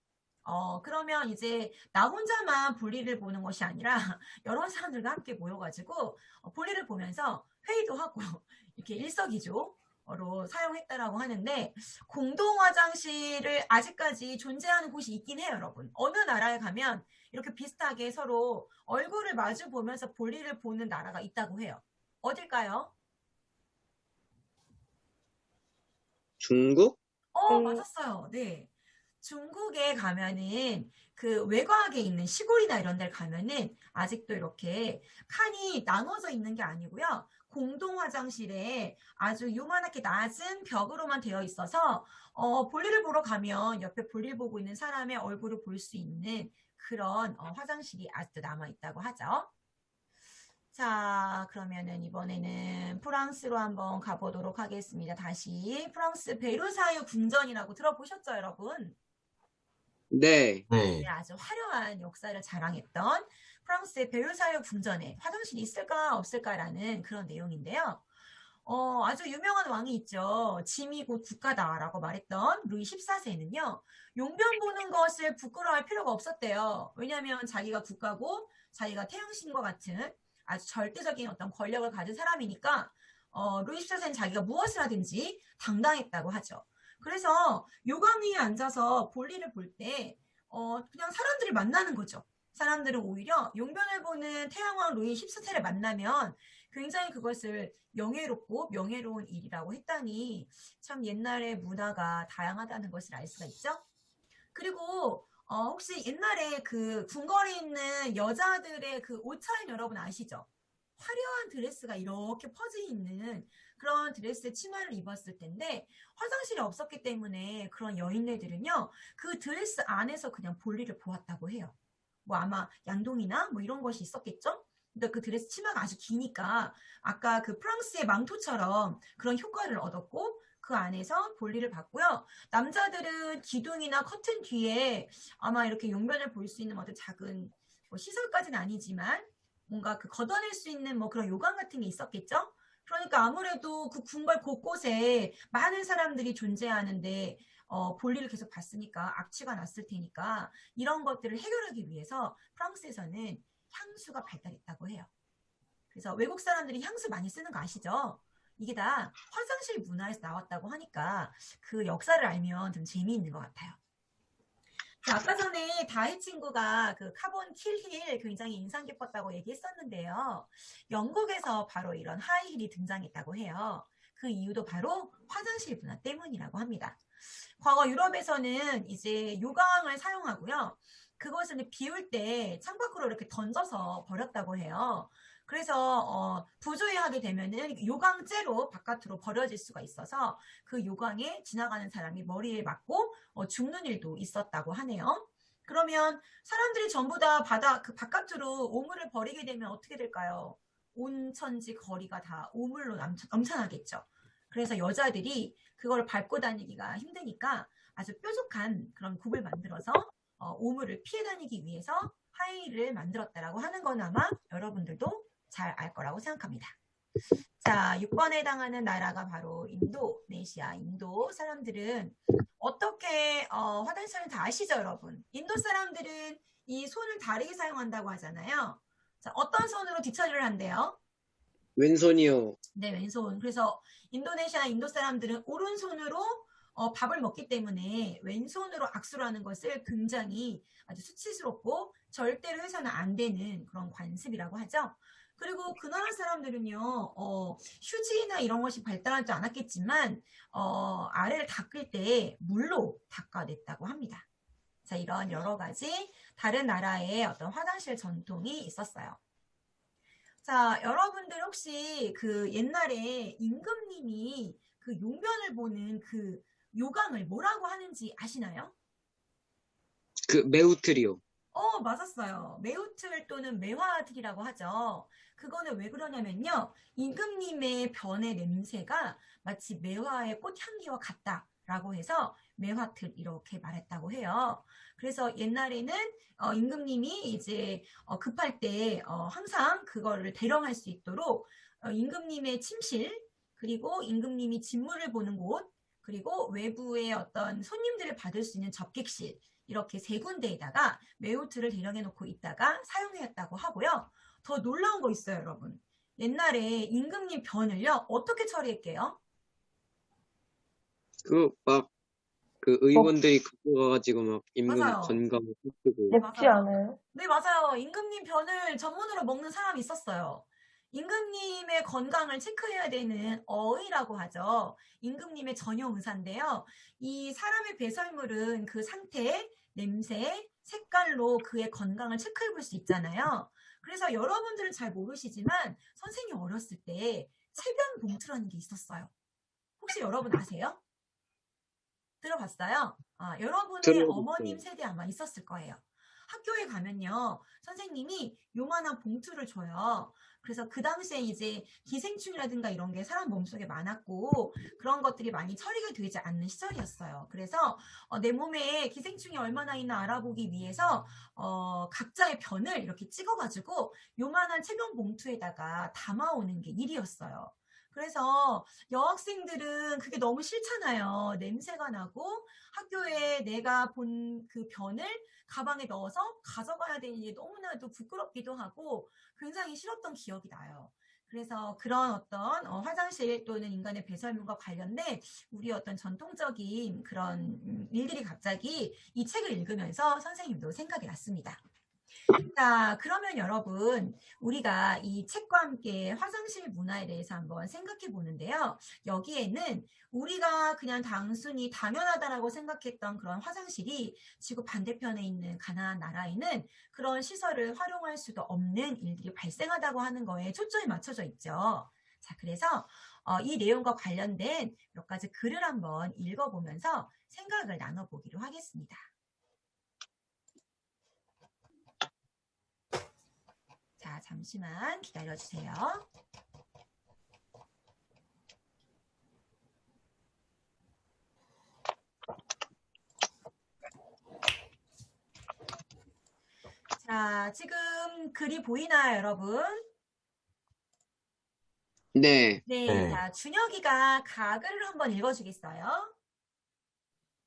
그러면 이제 나 혼자만 볼일을 보는 것이 아니라 여러 사람들과 함께 모여가지고 볼일을 보면서 회의도 하고 이렇게 일석이조로 사용했다라고 하는데 공동 화장실을 아직까지 존재하는 곳이 있긴 해요, 여러분. 어느 나라에 가면 이렇게 비슷하게 서로 얼굴을 마주 보면서 볼일을 보는 나라가 있다고 해요. 어딜까요? 중국? 맞았어요. 네. 중국에 가면은 그 외곽에 있는 시골이나 이런 데를 가면은 아직도 이렇게 칸이 나눠져 있는 게 아니고요. 공동 화장실에 아주 요만하게 낮은 벽으로만 되어 있어서 볼일을 보러 가면 옆에 볼일 보고 있는 사람의 얼굴을 볼 수 있는 그런 화장실이 아직도 남아 있다고 하죠. 자, 그러면은 이번에는 프랑스로 한번 가보도록 하겠습니다. 다시 프랑스 베르사유 궁전이라고 들어보셨죠, 여러분? 네. 네, 아주 화려한 역사를 자랑했던 프랑스의 베르사유 궁전에 화장실이 있을까 없을까라는 그런 내용인데요. 아주 유명한 왕이 있죠. 짐이 곧 국가다라고 말했던 루이 14세는요. 용변 보는 것을 부끄러워할 필요가 없었대요. 왜냐하면 자기가 국가고 자기가 태양신과 같은 아주 절대적인 어떤 권력을 가진 사람이니까 루이 14세는 자기가 무엇을 하든지 당당했다고 하죠. 그래서 요강 위에 앉아서 볼일을 볼 때 그냥 사람들을 만나는 거죠. 사람들은 오히려 용변을 보는 태양왕 루이 14세를 만나면 굉장히 그것을 영예롭고 명예로운 일이라고 했다니 참 옛날의 문화가 다양하다는 것을 알 수가 있죠. 그리고 혹시 옛날에 그 궁궐에 있는 여자들의 그 옷차림 여러분 아시죠? 화려한 드레스가 이렇게 퍼져 있는 그런 드레스 치마를 입었을 텐데 화장실이 없었기 때문에 그런 여인네들은요 그 드레스 안에서 그냥 볼일을 보았다고 해요. 뭐 아마 양동이나 뭐 이런 것이 있었겠죠? 근데 그 드레스 치마가 아주 기니까 아까 그 프랑스의 망토처럼 그런 효과를 얻었고 그 안에서 볼일을 봤고요. 남자들은 기둥이나 커튼 뒤에 아마 이렇게 용변을 볼 수 있는 어떤 작은 뭐 시설까지는 아니지만 뭔가 그 걷어낼 수 있는 뭐 그런 요강 같은 게 있었겠죠? 그러니까 아무래도 그 궁궐 곳곳에 많은 사람들이 존재하는데 볼일을 계속 봤으니까 악취가 났을 테니까 이런 것들을 해결하기 위해서 프랑스에서는 향수가 발달했다고 해요. 그래서 외국 사람들이 향수 많이 쓰는 거 아시죠? 이게 다 화장실 문화에서 나왔다고 하니까 그 역사를 알면 좀 재미있는 것 같아요. 자, 아까 전에 다혜 친구가 그 카본 킬힐 굉장히 인상 깊었다고 얘기했었는데요. 영국에서 바로 이런 하이힐이 등장했다고 해요. 그 이유도 바로 화장실 문화 때문이라고 합니다. 과거 유럽에서는 이제 요강을 사용하고요. 그것을 비울 때 창밖으로 이렇게 던져서 버렸다고 해요. 그래서 부조리하게 되면은 요강째로 바깥으로 버려질 수가 있어서 그 요강에 지나가는 사람이 머리에 맞고 죽는 일도 있었다고 하네요. 그러면 사람들이 전부 다 그 바깥으로 오물을 버리게 되면 어떻게 될까요? 온천지 거리가 다 오물로 넘쳐나겠죠. 그래서 여자들이 그걸 밟고 다니기가 힘드니까 아주 뾰족한 그런 굽을 만들어서 오물을 피해 다니기 위해서 하이힐을 만들었다라고 하는 건 아마 여러분들도 잘 알 거라고 생각합니다. 자, 6번에 해당하는 나라가 바로 인도네시아. 인도 사람들은 어떻게 화장실을 다 아시죠, 여러분? 인도 사람들은 이 손을 다르게 사용한다고 하잖아요. 자, 어떤 손으로 뒤처리를 한대요? 왼손이요. 네, 왼손. 그래서 인도네시아 인도 사람들은 오른손으로 밥을 먹기 때문에 왼손으로 악수를 하는 것을 굉장히 아주 수치스럽고 절대로 해서는 안 되는 그런 관습이라고 하죠. 그리고 그 나라 사람들은요, 휴지나 이런 것이 발달하지 않았겠지만, 아래를 닦을 때 물로 닦아냈다고 합니다. 자, 이런 여러 가지 다른 나라의 어떤 화장실 전통이 있었어요. 자, 여러분들 혹시 그 옛날에 임금님이 그 용변을 보는 그 요강을 뭐라고 하는지 아시나요? 그 메우트리오. 맞았어요. 매우틀 또는 매화틀이라고 하죠. 그거는 왜 그러냐면요. 임금님의 변의 냄새가 마치 매화의 꽃향기와 같다라고 해서 매화틀 이렇게 말했다고 해요. 그래서 옛날에는 임금님이 이제 급할 때 항상 그거를 대령할 수 있도록 임금님의 침실 그리고 임금님이 진물을 보는 곳 그리고 외부의 어떤 손님들을 받을 수 있는 접객실 이렇게 세 군데에다가 매우틀을 대령해 놓고 있다가 사용했다고 하고요. 더 놀라운 거 있어요, 여러분. 옛날에 임금님 변을요, 어떻게 처리했게요? 그 의원들이 그거 가지고 막 임금 맞아요. 건강을 훔치고. 맵지 않아요? 네, 맞아요. 임금님 변을 전문으로 먹는 사람이 있었어요. 임금님의 건강을 체크해야 되는 어의라고 하죠. 임금님의 전용 의사인데요. 이 사람의 배설물은 그 상태, 냄새, 색깔로 그의 건강을 체크해 볼 수 있잖아요. 그래서 여러분들은 잘 모르시지만 선생님 어렸을 때 체변 봉투라는 게 있었어요. 혹시 여러분 아세요? 들어봤어요? 여러분의 들어봤어요. 어머님 세대 아마 있었을 거예요. 학교에 가면요, 선생님이 요만한 봉투를 줘요. 그래서 그 당시에 이제 기생충이라든가 이런 게 사람 몸속에 많았고 그런 것들이 많이 처리가 되지 않는 시절이었어요. 그래서 내 몸에 기생충이 얼마나 있나 알아보기 위해서 각자의 변을 이렇게 찍어가지고 요만한 체변 봉투에다가 담아오는 게 일이었어요. 그래서 여학생들은 그게 너무 싫잖아요. 냄새가 나고 학교에 내가 본 그 변을 가방에 넣어서 가져가야 될 일이 너무나도 부끄럽기도 하고 굉장히 싫었던 기억이 나요. 그래서 그런 어떤 화장실 또는 인간의 배설물과 관련된 우리 어떤 전통적인 그런 일들이 갑자기 이 책을 읽으면서 선생님도 생각이 났습니다. 자, 그러면 여러분, 우리가 이 책과 함께 화장실 문화에 대해서 한번 생각해 보는데요. 여기에는 우리가 그냥 단순히 당연하다라고 생각했던 그런 화장실이 지구 반대편에 있는 가나안 나라에는 그런 시설을 활용할 수도 없는 일들이 발생하다고 하는 거에 초점이 맞춰져 있죠. 자, 그래서 이 내용과 관련된 몇 가지 글을 한번 읽어보면서 생각을 나눠보기로 하겠습니다. 자, 잠시만 기다려주세요. 자, 지금 글이 보이나요, 여러분? 네. 네, 자, 준혁이가 가글을 한번 읽어주겠어요?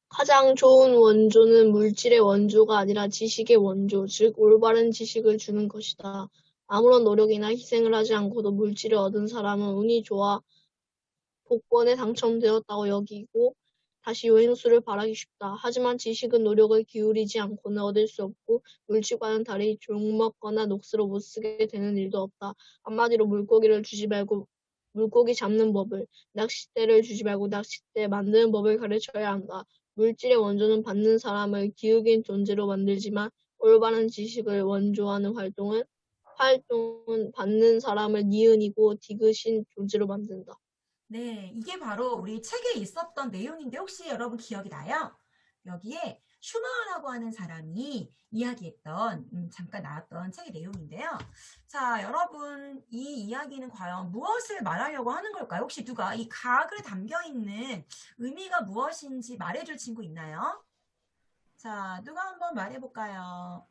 가장 좋은 원조는 물질의 원조가 아니라 지식의 원조, 즉 올바른 지식을 주는 것이다. 아무런 노력이나 희생을 하지 않고도 물질을 얻은 사람은 운이 좋아 복권에 당첨되었다고 여기고 다시 요행수를 바라기 쉽다. 하지만 지식은 노력을 기울이지 않고는 얻을 수 없고 물질과는 달리 욕먹거나 녹슬어 못 쓰게 되는 일도 없다. 한마디로 물고기를 주지 말고 물고기 잡는 법을, 낚싯대를 주지 말고 낚싯대 만드는 법을 가르쳐야 한다. 물질의 원조는 받는 사람을 기울긴 존재로 만들지만 올바른 지식을 원조하는 활동은 받는 사람을 니은이고 디귿인 존재로 만든다. 네, 이게 바로 우리 책에 있었던 내용인데 혹시 여러분 기억이 나요? 여기에 슈마라고 하는 사람이 이야기했던 잠깐 나왔던 책의 내용인데요. 자, 여러분 이 이야기는 과연 무엇을 말하려고 하는 걸까요? 혹시 누가 이 가글에 담겨있는 의미가 무엇인지 말해줄 친구 있나요? 자, 누가 한번 말해볼까요?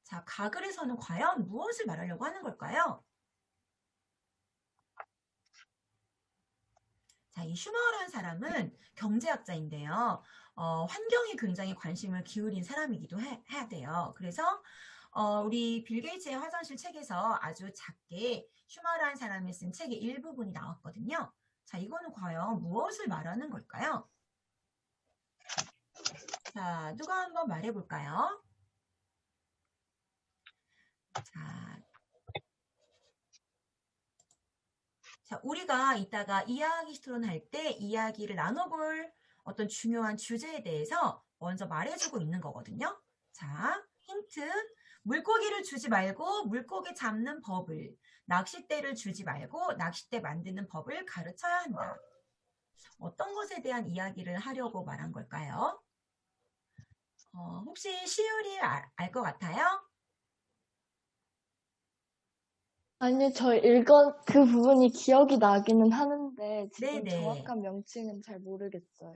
자, 가글에서는 과연 무엇을 말하려고 하는 걸까요? 자, 이 슈마라는 사람은 경제학자인데요. 환경에 굉장히 관심을 기울인 사람이기도 해야 돼요. 그래서 우리 빌 게이츠의 화장실 책에서 아주 작게 슈마라는 사람이 쓴 책의 일부분이 나왔거든요. 자, 이거는 과연 무엇을 말하는 걸까요? 자, 누가 한번 말해볼까요? 자, 우리가 이따가 이야기 토론할 때 이야기를 나눠볼 어떤 중요한 주제에 대해서 먼저 말해주고 있는 거거든요. 자, 힌트. 물고기를 주지 말고 물고기 잡는 법을, 낚싯대를 주지 말고 낚싯대 만드는 법을 가르쳐야 한다. 어떤 것에 대한 이야기를 하려고 말한 걸까요? 혹시 시율이 알 것 같아요? 아니요, 저 그 부분이 기억이 나기는 하는데 지금 정확한 명칭은 잘 모르겠어요.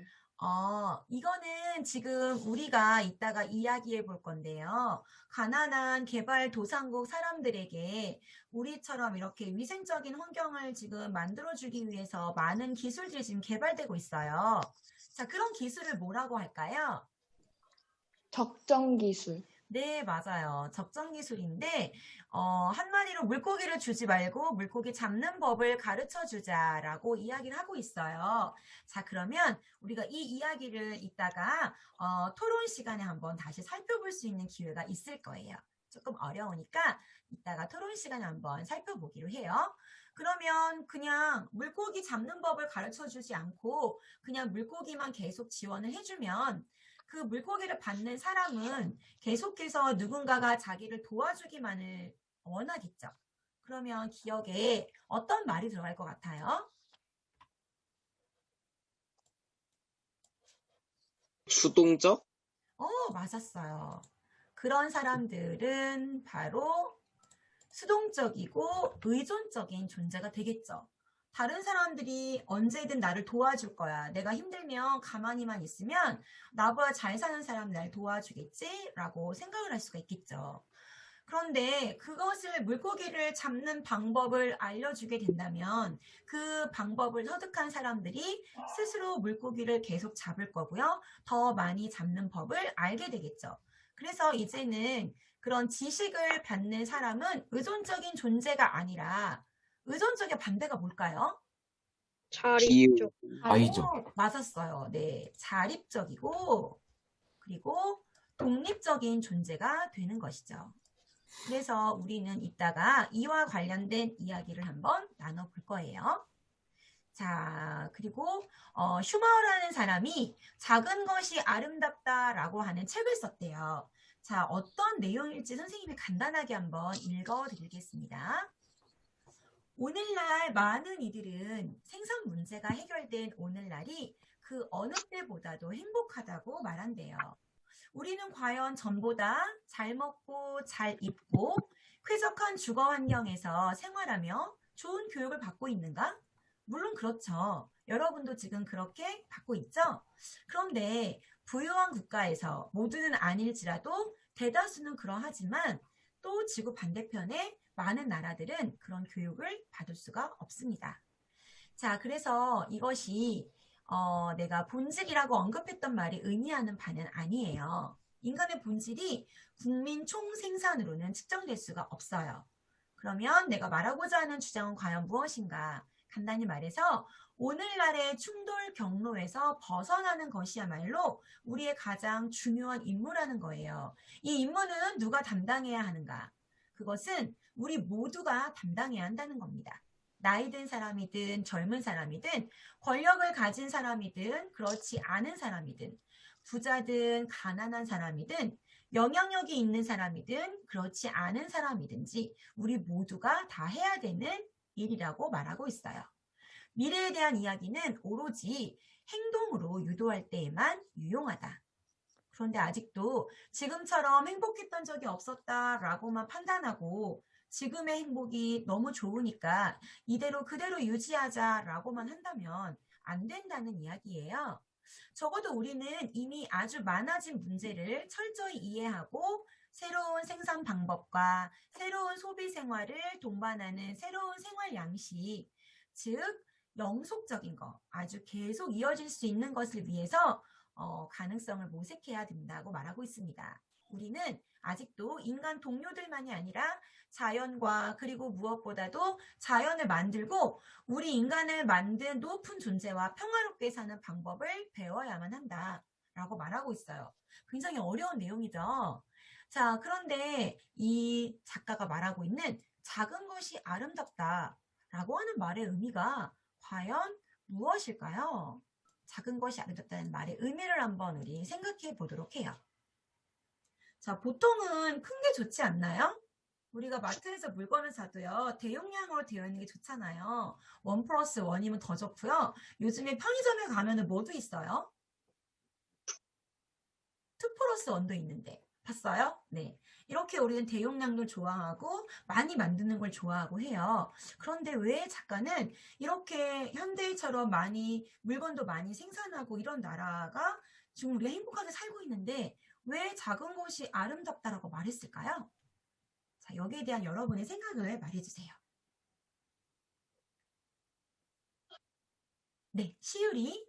이거는 지금 우리가 이따가 이야기해 볼 건데요. 가난한 개발도상국 사람들에게 우리처럼 이렇게 위생적인 환경을 지금 만들어주기 위해서 많은 기술들이 지금 개발되고 있어요. 자, 그런 기술을 뭐라고 할까요? 적정 기술. 네, 맞아요. 적정 기술인데, 한마디로 물고기를 주지 말고 물고기 잡는 법을 가르쳐 주자라고 이야기를 하고 있어요. 자, 그러면 우리가 이 이야기를 이따가 토론 시간에 한번 다시 살펴볼 수 있는 기회가 있을 거예요. 조금 어려우니까 이따가 토론 시간에 한번 살펴보기로 해요. 그러면 그냥 물고기 잡는 법을 가르쳐 주지 않고 그냥 물고기만 계속 지원을 해주면 그 물고기를 받는 사람은 계속해서 누군가가 자기를 도와주기만을 원하겠죠. 그러면 기억에 어떤 말이 들어갈 것 같아요? 수동적? 맞았어요. 그런 사람들은 바로 수동적이고 의존적인 존재가 되겠죠. 다른 사람들이 언제든 나를 도와줄 거야. 내가 힘들면 가만히만 있으면 나보다 잘 사는 사람 날 도와주겠지? 라고 생각을 할 수가 있겠죠. 그런데 그것을 물고기를 잡는 방법을 알려주게 된다면 그 방법을 터득한 사람들이 스스로 물고기를 계속 잡을 거고요. 더 많이 잡는 법을 알게 되겠죠. 그래서 이제는 그런 지식을 받는 사람은 의존적인 존재가 아니라 의존적의 반대가 뭘까요? 자립적. 맞았어요. 네, 자립적이고 그리고 독립적인 존재가 되는 것이죠. 그래서 우리는 이따가 이와 관련된 이야기를 한번 나눠볼 거예요. 자, 그리고 슈마우라는 사람이 작은 것이 아름답다라고 하는 책을 썼대요. 자, 어떤 내용일지 선생님이 간단하게 한번 읽어드리겠습니다. 오늘날 많은 이들은 생산 문제가 해결된 오늘날이 그 어느 때보다도 행복하다고 말한대요. 우리는 과연 전보다 잘 먹고 잘 입고 쾌적한 주거 환경에서 생활하며 좋은 교육을 받고 있는가? 물론 그렇죠. 여러분도 지금 그렇게 받고 있죠? 그런데 부유한 국가에서 모두는 아닐지라도 대다수는 그러하지만 또 지구 반대편에 많은 나라들은 그런 교육을 받을 수가 없습니다. 자, 그래서 이것이 내가 본질이라고 언급했던 말이 의미하는 바는 아니에요. 인간의 본질이 국민 총생산으로는 측정될 수가 없어요. 그러면 내가 말하고자 하는 주장은 과연 무엇인가? 간단히 말해서 오늘날의 충돌 경로에서 벗어나는 것이야말로 우리의 가장 중요한 임무라는 거예요. 이 임무는 누가 담당해야 하는가? 그것은 우리 모두가 담당해야 한다는 겁니다. 나이 든 사람이든 젊은 사람이든 권력을 가진 사람이든 그렇지 않은 사람이든 부자든 가난한 사람이든 영향력이 있는 사람이든 그렇지 않은 사람이든지 우리 모두가 다 해야 되는 일이라고 말하고 있어요. 미래에 대한 이야기는 오로지 행동으로 유도할 때에만 유용하다. 그런데 아직도 지금처럼 행복했던 적이 없었다라고만 판단하고 지금의 행복이 너무 좋으니까 이대로 그대로 유지하자라고만 한다면 안 된다는 이야기예요. 적어도 우리는 이미 아주 많아진 문제를 철저히 이해하고 새로운 생산 방법과 새로운 소비 생활을 동반하는 새로운 생활 양식, 즉 영속적인 거, 아주 계속 이어질 수 있는 것을 위해서 가능성을 모색해야 된다고 말하고 있습니다. 우리는 아직도 인간 동료들만이 아니라 자연과 그리고 무엇보다도 자연을 만들고 우리 인간을 만든 높은 존재와 평화롭게 사는 방법을 배워야만 한다라고 말하고 있어요. 굉장히 어려운 내용이죠. 자, 그런데 이 작가가 말하고 있는 작은 것이 아름답다라고 하는 말의 의미가 과연 무엇일까요? 작은 것이 아름답다는 말의 의미를 한번 우리 생각해 보도록 해요. 자, 보통은 큰 게 좋지 않나요? 우리가 마트에서 물건을 사도요, 대용량으로 되어 있는 게 좋잖아요. 1+1이면 더 좋고요. 요즘에 편의점에 가면은 뭐도 있어요? 2+1도 있는데. 봤어요? 네. 이렇게 우리는 대용량도 좋아하고 많이 만드는 걸 좋아하고 해요. 그런데 왜 작가는 이렇게 현대처럼 많이 물건도 많이 생산하고 이런 나라가 지금 우리가 행복하게 살고 있는데 왜 작은 것이 아름답다라고 말했을까요? 자, 여기에 대한 여러분의 생각을 말해주세요. 네, 시유리.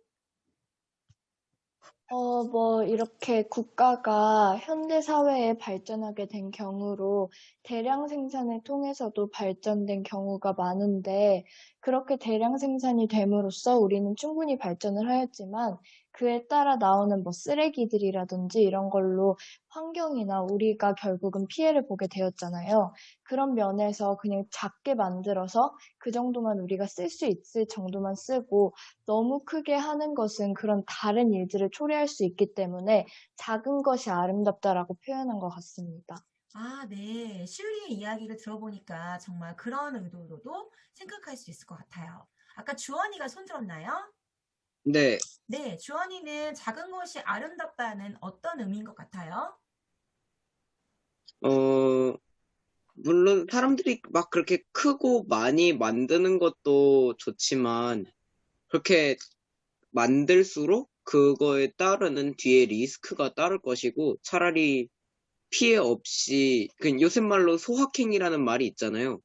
이렇게 국가가 현대 사회에 발전하게 된 경우로 대량 생산을 통해서도 발전된 경우가 많은데, 그렇게 대량 생산이 됨으로써 우리는 충분히 발전을 하였지만, 그에 따라 나오는 쓰레기들이라든지 이런 걸로 환경이나 우리가 결국은 피해를 보게 되었잖아요. 그런 면에서 그냥 작게 만들어서 그 정도만 우리가 쓸 수 있을 정도만 쓰고, 너무 크게 하는 것은 그런 다른 일들을 초래할 수 있기 때문에 작은 것이 아름답다라고 표현한 것 같습니다. 아, 네. 시우리의 이야기를 들어보니까 정말 그런 의도로도 생각할 수 있을 것 같아요. 아까 주원이가 손들었나요? 네. 네, 주원이는 작은 것이 아름답다는 어떤 의미인 것 같아요? 물론 사람들이 막 그렇게 크고 많이 만드는 것도 좋지만 그렇게 만들수록 그거에 따르는 뒤에 리스크가 따를 것이고 차라리 피해 없이 그 요새 말로 소확행이라는 말이 있잖아요.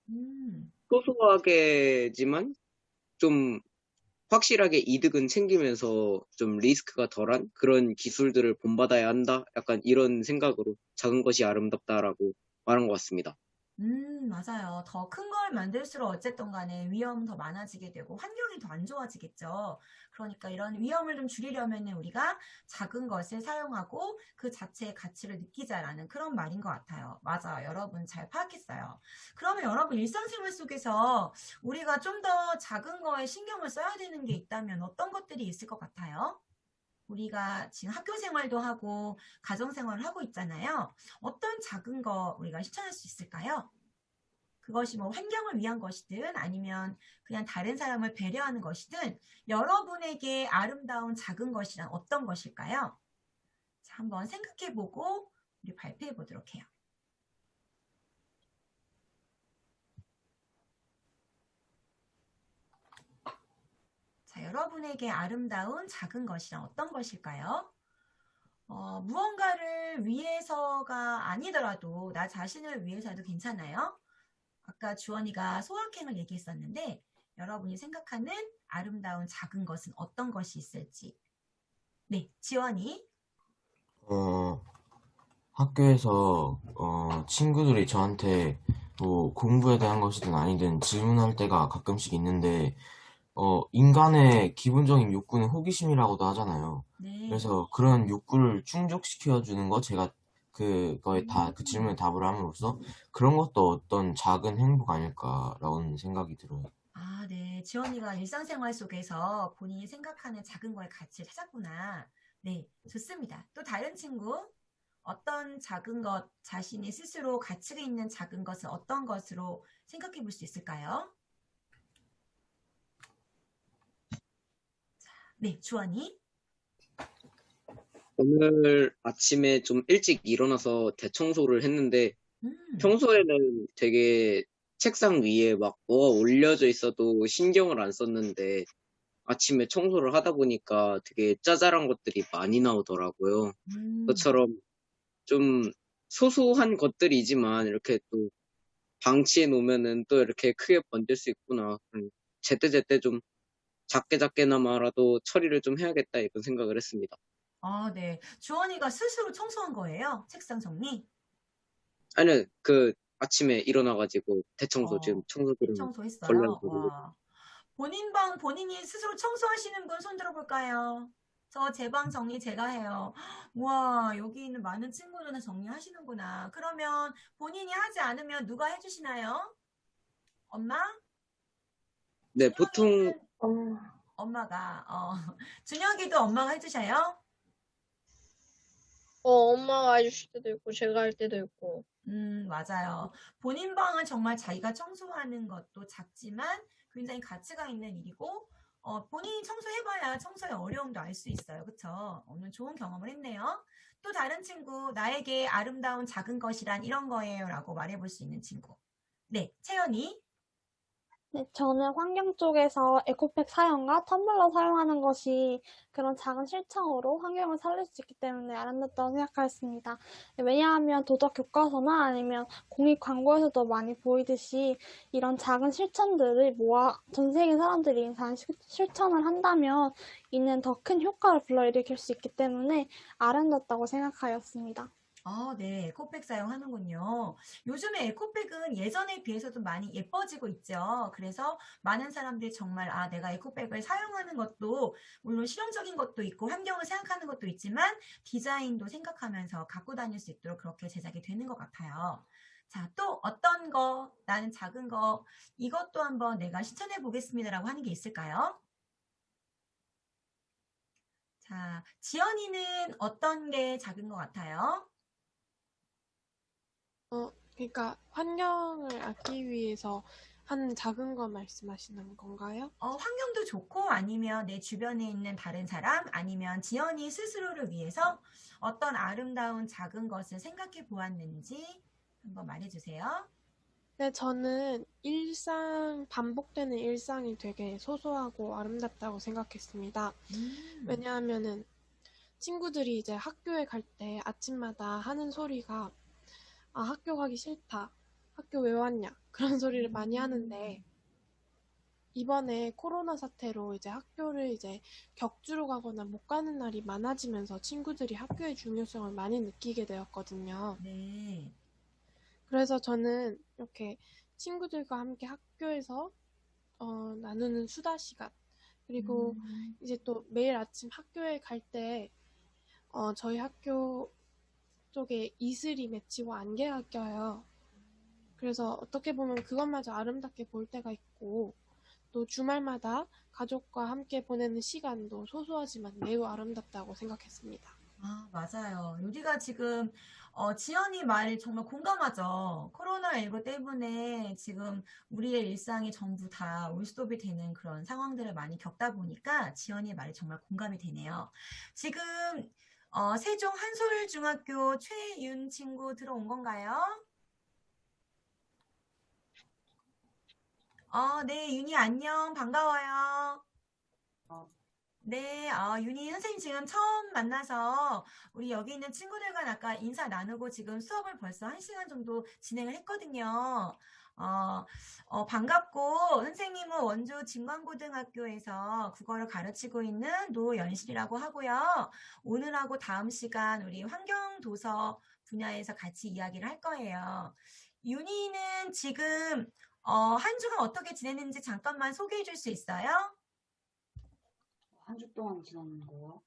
소소하게지만 좀 확실하게 이득은 챙기면서 좀 리스크가 덜한 그런 기술들을 본받아야 한다. 약간 이런 생각으로 작은 것이 아름답다라고 말한 것 같습니다. 맞아요. 더 큰 걸 만들수록 어쨌든 간에 위험은 더 많아지게 되고 환경이 더 안 좋아지겠죠. 그러니까 이런 위험을 좀 줄이려면 우리가 작은 것을 사용하고 그 자체의 가치를 느끼자라는 그런 말인 것 같아요. 맞아요. 여러분 잘 파악했어요. 그러면 여러분 일상생활 속에서 우리가 좀 더 작은 거에 신경을 써야 되는 게 있다면 어떤 것들이 있을 것 같아요? 우리가 지금 학교 생활도 하고 가정 생활을 하고 있잖아요. 어떤 작은 거 우리가 실천할 수 있을까요? 그것이 환경을 위한 것이든 아니면 그냥 다른 사람을 배려하는 것이든 여러분에게 아름다운 작은 것이란 어떤 것일까요? 자, 한번 생각해보고 우리 발표해 보도록 해요. 자, 여러분에게 아름다운 작은 것이란 어떤 것일까요? 무언가를 위해서가 아니더라도 나 자신을 위해서도 괜찮아요. 아까 주원이가 소확행을 얘기했었는데 여러분이 생각하는 아름다운 작은 것은 어떤 것이 있을지. 네, 지원이. 학교에서 친구들이 저한테 뭐 공부에 대한 것이든 아니든 질문할 때가 가끔씩 있는데 인간의 기본적인 욕구는 호기심이라고도 하잖아요. 네. 그래서 그런 욕구를 충족시켜주는 거 제가 그거에 그 질문에 답을 함으로써 그런 것도 어떤 작은 행복 아닐까라는 생각이 들어요. 아, 네. 지원이가 일상생활 속에서 본인이 생각하는 작은 거의 가치를 찾았구나. 네, 좋습니다. 또 다른 친구, 어떤 작은 것, 자신이 스스로 가치가 있는 작은 것은 어떤 것으로 생각해 볼 수 있을까요? 네, 주원이. 오늘 아침에 좀 일찍 일어나서 대청소를 했는데 평소에는 되게 책상 위에 막 뭐가 올려져 있어도 신경을 안 썼는데 아침에 청소를 하다 보니까 되게 짜잘한 것들이 많이 나오더라고요. 그것처럼 좀 소소한 것들이지만 이렇게 또 방치해 놓으면은 또 이렇게 크게 번질 수 있구나. 제때제때 좀 작게나마라도 처리를 좀 해야겠다 이런 생각을 했습니다. 아, 네. 주원이가 스스로 청소한 거예요? 책상 정리? 아니요, 아침에 일어나가지고 대청소 지금 청소기를 청소했어요? 걸러서. 와. 본인 방 본인이 스스로 청소하시는 분 손 들어볼까요? 저 제 방 정리 제가 해요. 우와, 여기 있는 많은 친구들은 정리하시는구나. 그러면 본인이 하지 않으면 누가 해주시나요? 엄마? 네, 보통 엄마가, 준혁이도 엄마가 해주셔요? 엄마가 해주실 때도 있고, 제가 할 때도 있고. 맞아요. 본인 방은 정말 자기가 청소하는 것도 작지만 굉장히 가치가 있는 일이고, 본인이 청소해봐야 청소의 어려움도 알 수 있어요. 그쵸? 오늘 좋은 경험을 했네요. 또 다른 친구, 나에게 아름다운 작은 것이란 이런 거예요. 라고 말해볼 수 있는 친구. 네, 채연이. 네, 저는 환경 쪽에서 에코백 사용과 텀블러 사용하는 것이 그런 작은 실천으로 환경을 살릴 수 있기 때문에 아름답다고 생각하였습니다. 왜냐하면 도덕 교과서나 아니면 공익 광고에서도 많이 보이듯이 이런 작은 실천들을 모아 전 세계 사람들이 실천을 한다면 이는 더 큰 효과를 불러일으킬 수 있기 때문에 아름답다고 생각하였습니다. 네, 에코백 사용하는군요. 요즘에 에코백은 예전에 비해서도 많이 예뻐지고 있죠. 그래서 많은 사람들이 정말 내가 에코백을 사용하는 것도 물론 실용적인 것도 있고 환경을 생각하는 것도 있지만 디자인도 생각하면서 갖고 다닐 수 있도록 그렇게 제작이 되는 것 같아요. 자, 또 어떤 거, 나는 작은 거, 이것도 한번 내가 실천해 보겠습니다라고 하는 게 있을까요? 자, 지연이는 어떤 게 작은 것 같아요? 그러니까 환경을 아끼기 위해서 하는 작은 거 말씀하시는 건가요? 환경도 좋고 아니면 내 주변에 있는 다른 사람 아니면 지연이 스스로를 위해서 어떤 아름다운 작은 것을 생각해 보았는지 한번 말해주세요. 네, 저는 반복되는 일상이 되게 소소하고 아름답다고 생각했습니다. 왜냐하면은 친구들이 이제 학교에 갈 때 아침마다 하는 소리가 학교 가기 싫다. 학교 왜 왔냐? 그런 소리를 많이 하는데 이번에 코로나 사태로 이제 학교를 이제 격주로 가거나 못 가는 날이 많아지면서 친구들이 학교의 중요성을 많이 느끼게 되었거든요. 네. 그래서 저는 이렇게 친구들과 함께 학교에서 나누는 수다 시간 그리고 이제 또 매일 아침 학교에 갈 때 저희 학교 쪽에 이슬이 맺히고 안개가 껴요. 그래서 어떻게 보면 그것마저 아름답게 볼 때가 있고 또 주말마다 가족과 함께 보내는 시간도 소소하지만 매우 아름답다고 생각했습니다. 맞아요. 우리가 지금 지연이 말 정말 공감하죠. 코로나19 때문에 지금 우리의 일상이 전부 다 올스톱이 되는 그런 상황들을 많이 겪다 보니까 지연이 말이 정말 공감이 되네요. 지금 세종 한솔중학교 최윤 친구 들어온 건가요? 네, 윤희 안녕. 반가워요. 네, 윤희 선생님 지금 처음 만나서 우리 여기 있는 친구들과 아까 인사 나누고 지금 수업을 벌써 1시간 정도 진행을 했거든요. 반갑고 선생님은 원주 진광고등학교에서 국어를 가르치고 있는 노연실이라고 하고요. 오늘하고 다음 시간 우리 환경도서 분야에서 같이 이야기를 할 거예요. 윤희는 지금 한 주간 어떻게 지냈는지 잠깐만 소개해 줄 수 있어요? 한 주 동안 지났는 거요?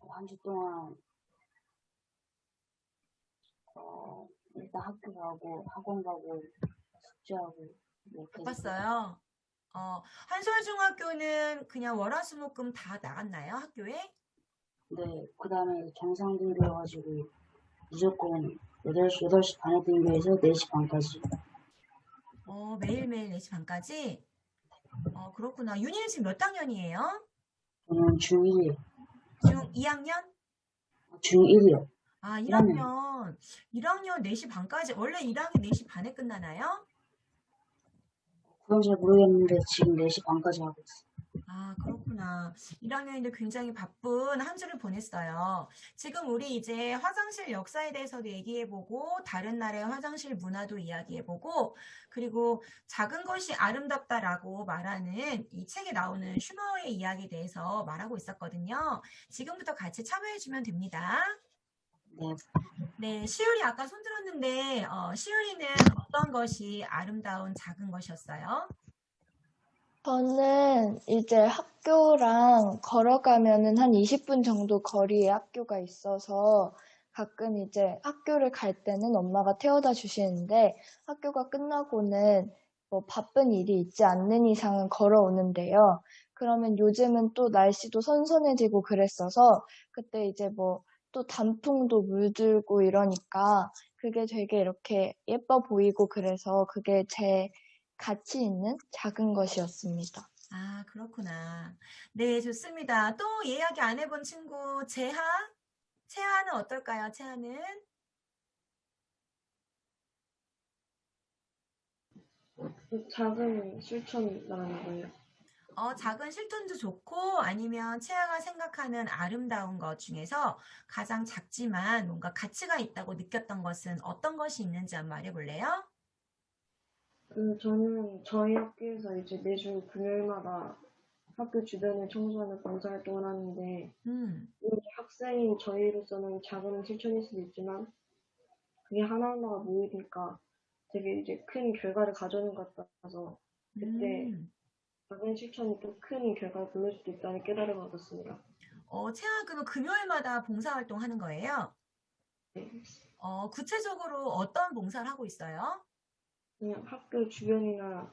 한 주 동안, 일단 학교 가고, 학원 가고, 숙제하고, 뭐, 계속. 바빴어요? 한솔중학교는 그냥 월화수목금 다 나갔나요? 학교에? 네, 그 다음에 정상 등교해가지고, 무조건 8시 반에 등교해서 4시 반까지. 매일매일 4시 반까지? 그렇구나. 윤희는 지금 몇 학년이에요? 저는 중1이요. 중 2학년? 중1이요. 1학년. 1학년 4시 반까지. 원래 1학년 4시 반에 끝나나요? 그건 잘 모르겠는데 지금 4시 반까지 하고 있어요. 아, 그렇구나. 1학년인데 굉장히 바쁜 한 주를 보냈어요. 지금 우리 이제 화장실 역사에 대해서도 얘기해보고, 다른 나라의 화장실 문화도 이야기해보고, 그리고 작은 것이 아름답다라고 말하는 이 책에 나오는 슈머의 이야기에 대해서 말하고 있었거든요. 지금부터 같이 참여해주면 됩니다. 네, 시율이 아까 손 들었는데, 시율이는 어떤 것이 아름다운 작은 것이었어요? 저는 이제 학교랑 걸어가면은 한 20분 정도 거리에 학교가 있어서 가끔 이제 학교를 갈 때는 엄마가 태워다 주시는데 학교가 끝나고는 뭐 바쁜 일이 있지 않는 이상은 걸어오는데요. 그러면 요즘은 또 날씨도 선선해지고 그랬어서 그때 이제 뭐 또 단풍도 물들고 이러니까 그게 되게 이렇게 예뻐 보이고 그래서 그게 제 가치 있는 작은 것이었습니다. 아, 그렇구나. 네, 좋습니다. 또 이야기 안 해본 친구, 재하? 채하는 어떨까요, 채하는? 작은 실천 말하는 거예요. 작은 실천도 좋고 아니면 채아가 생각하는 아름다운 것 중에서 가장 작지만 뭔가 가치가 있다고 느꼈던 것은 어떤 것이 있는지 한번 말해볼래요? 저는 저희 학교에서 이제 매주 금요일마다 학교 주변을 청소하는 봉사활동을 하는데 이게 학생인 저희로서는 작은 실천일 수도 있지만 그게 하나하나가 모이니까 되게 이제 큰 결과를 가져오는 것 같아서 그때 작은 실천이 또 큰 결과를 불러올 수도 있다는 깨달음을 얻었습니다. 채아 그러면 금요일마다 봉사활동 하는 거예요? 네. 구체적으로 어떤 봉사를 하고 있어요? 그냥 학교 주변이나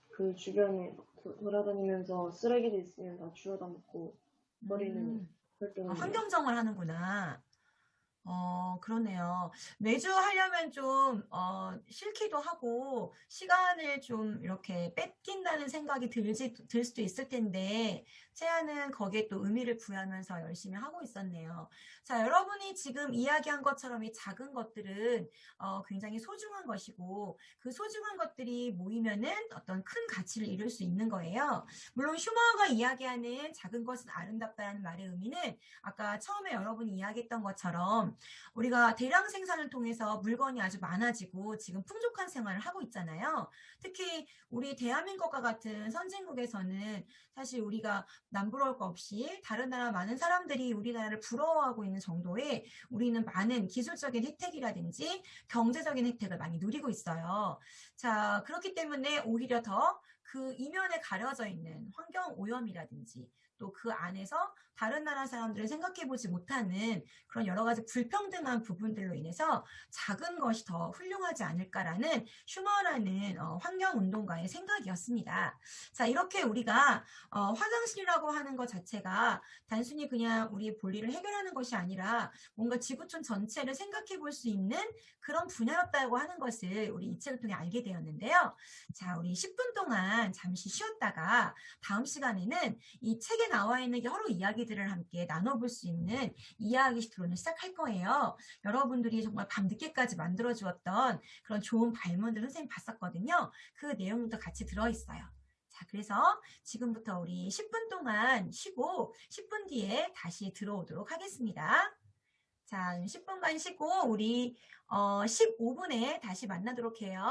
그 주변에 돌아다니면서 쓰레기도 있으면 다 주워다 먹고 버리는 활동을 환경정을 하는구나. 그러네요. 매주 하려면 좀, 싫기도 하고, 시간을 좀 이렇게 뺏긴다는 생각이 들 수도 있을 텐데, 채아는 거기에 또 의미를 부여하면서 열심히 하고 있었네요. 자, 여러분이 지금 이야기한 것처럼 이 작은 것들은, 굉장히 소중한 것이고, 그 소중한 것들이 모이면은 어떤 큰 가치를 이룰 수 있는 거예요. 물론 슈머가 이야기하는 작은 것은 아름답다는 말의 의미는 아까 처음에 여러분이 이야기했던 것처럼 우리가 대량 생산을 통해서 물건이 아주 많아지고 지금 풍족한 생활을 하고 있잖아요. 특히 우리 대한민국과 같은 선진국에서는 사실 우리가 남부러울 거 없이 다른 나라 많은 사람들이 우리나라를 부러워하고 있는 정도의 우리는 많은 기술적인 혜택이라든지 경제적인 혜택을 많이 누리고 있어요. 자, 그렇기 때문에 오히려 더 그 이면에 가려져 있는 환경 오염이라든지 또 그 안에서 다른 나라 사람들을 생각해보지 못하는 그런 여러 가지 불평등한 부분들로 인해서 작은 것이 더 훌륭하지 않을까라는 슈머라는 환경운동가의 생각이었습니다. 자, 이렇게 우리가 화장실이라고 하는 것 자체가 단순히 그냥 우리 볼일을 해결하는 것이 아니라 뭔가 지구촌 전체를 생각해 볼 수 있는 그런 분야였다고 하는 것을 우리 이 책을 통해 알게 되었는데요. 자, 우리 10분 동안 잠시 쉬었다가 다음 시간에는 이 책에 나와 있는 여러 이야기들을 함께 나눠볼 수 있는 이야기 토론을 시작할 거예요. 여러분들이 정말 밤늦게까지 만들어주었던 그런 좋은 발문들 선생님 봤었거든요. 그 내용도 같이 들어있어요. 자, 그래서 지금부터 우리 10분 동안 쉬고 10분 뒤에 다시 들어오도록 하겠습니다. 자, 10분간 쉬고 우리 15분에 다시 만나도록 해요.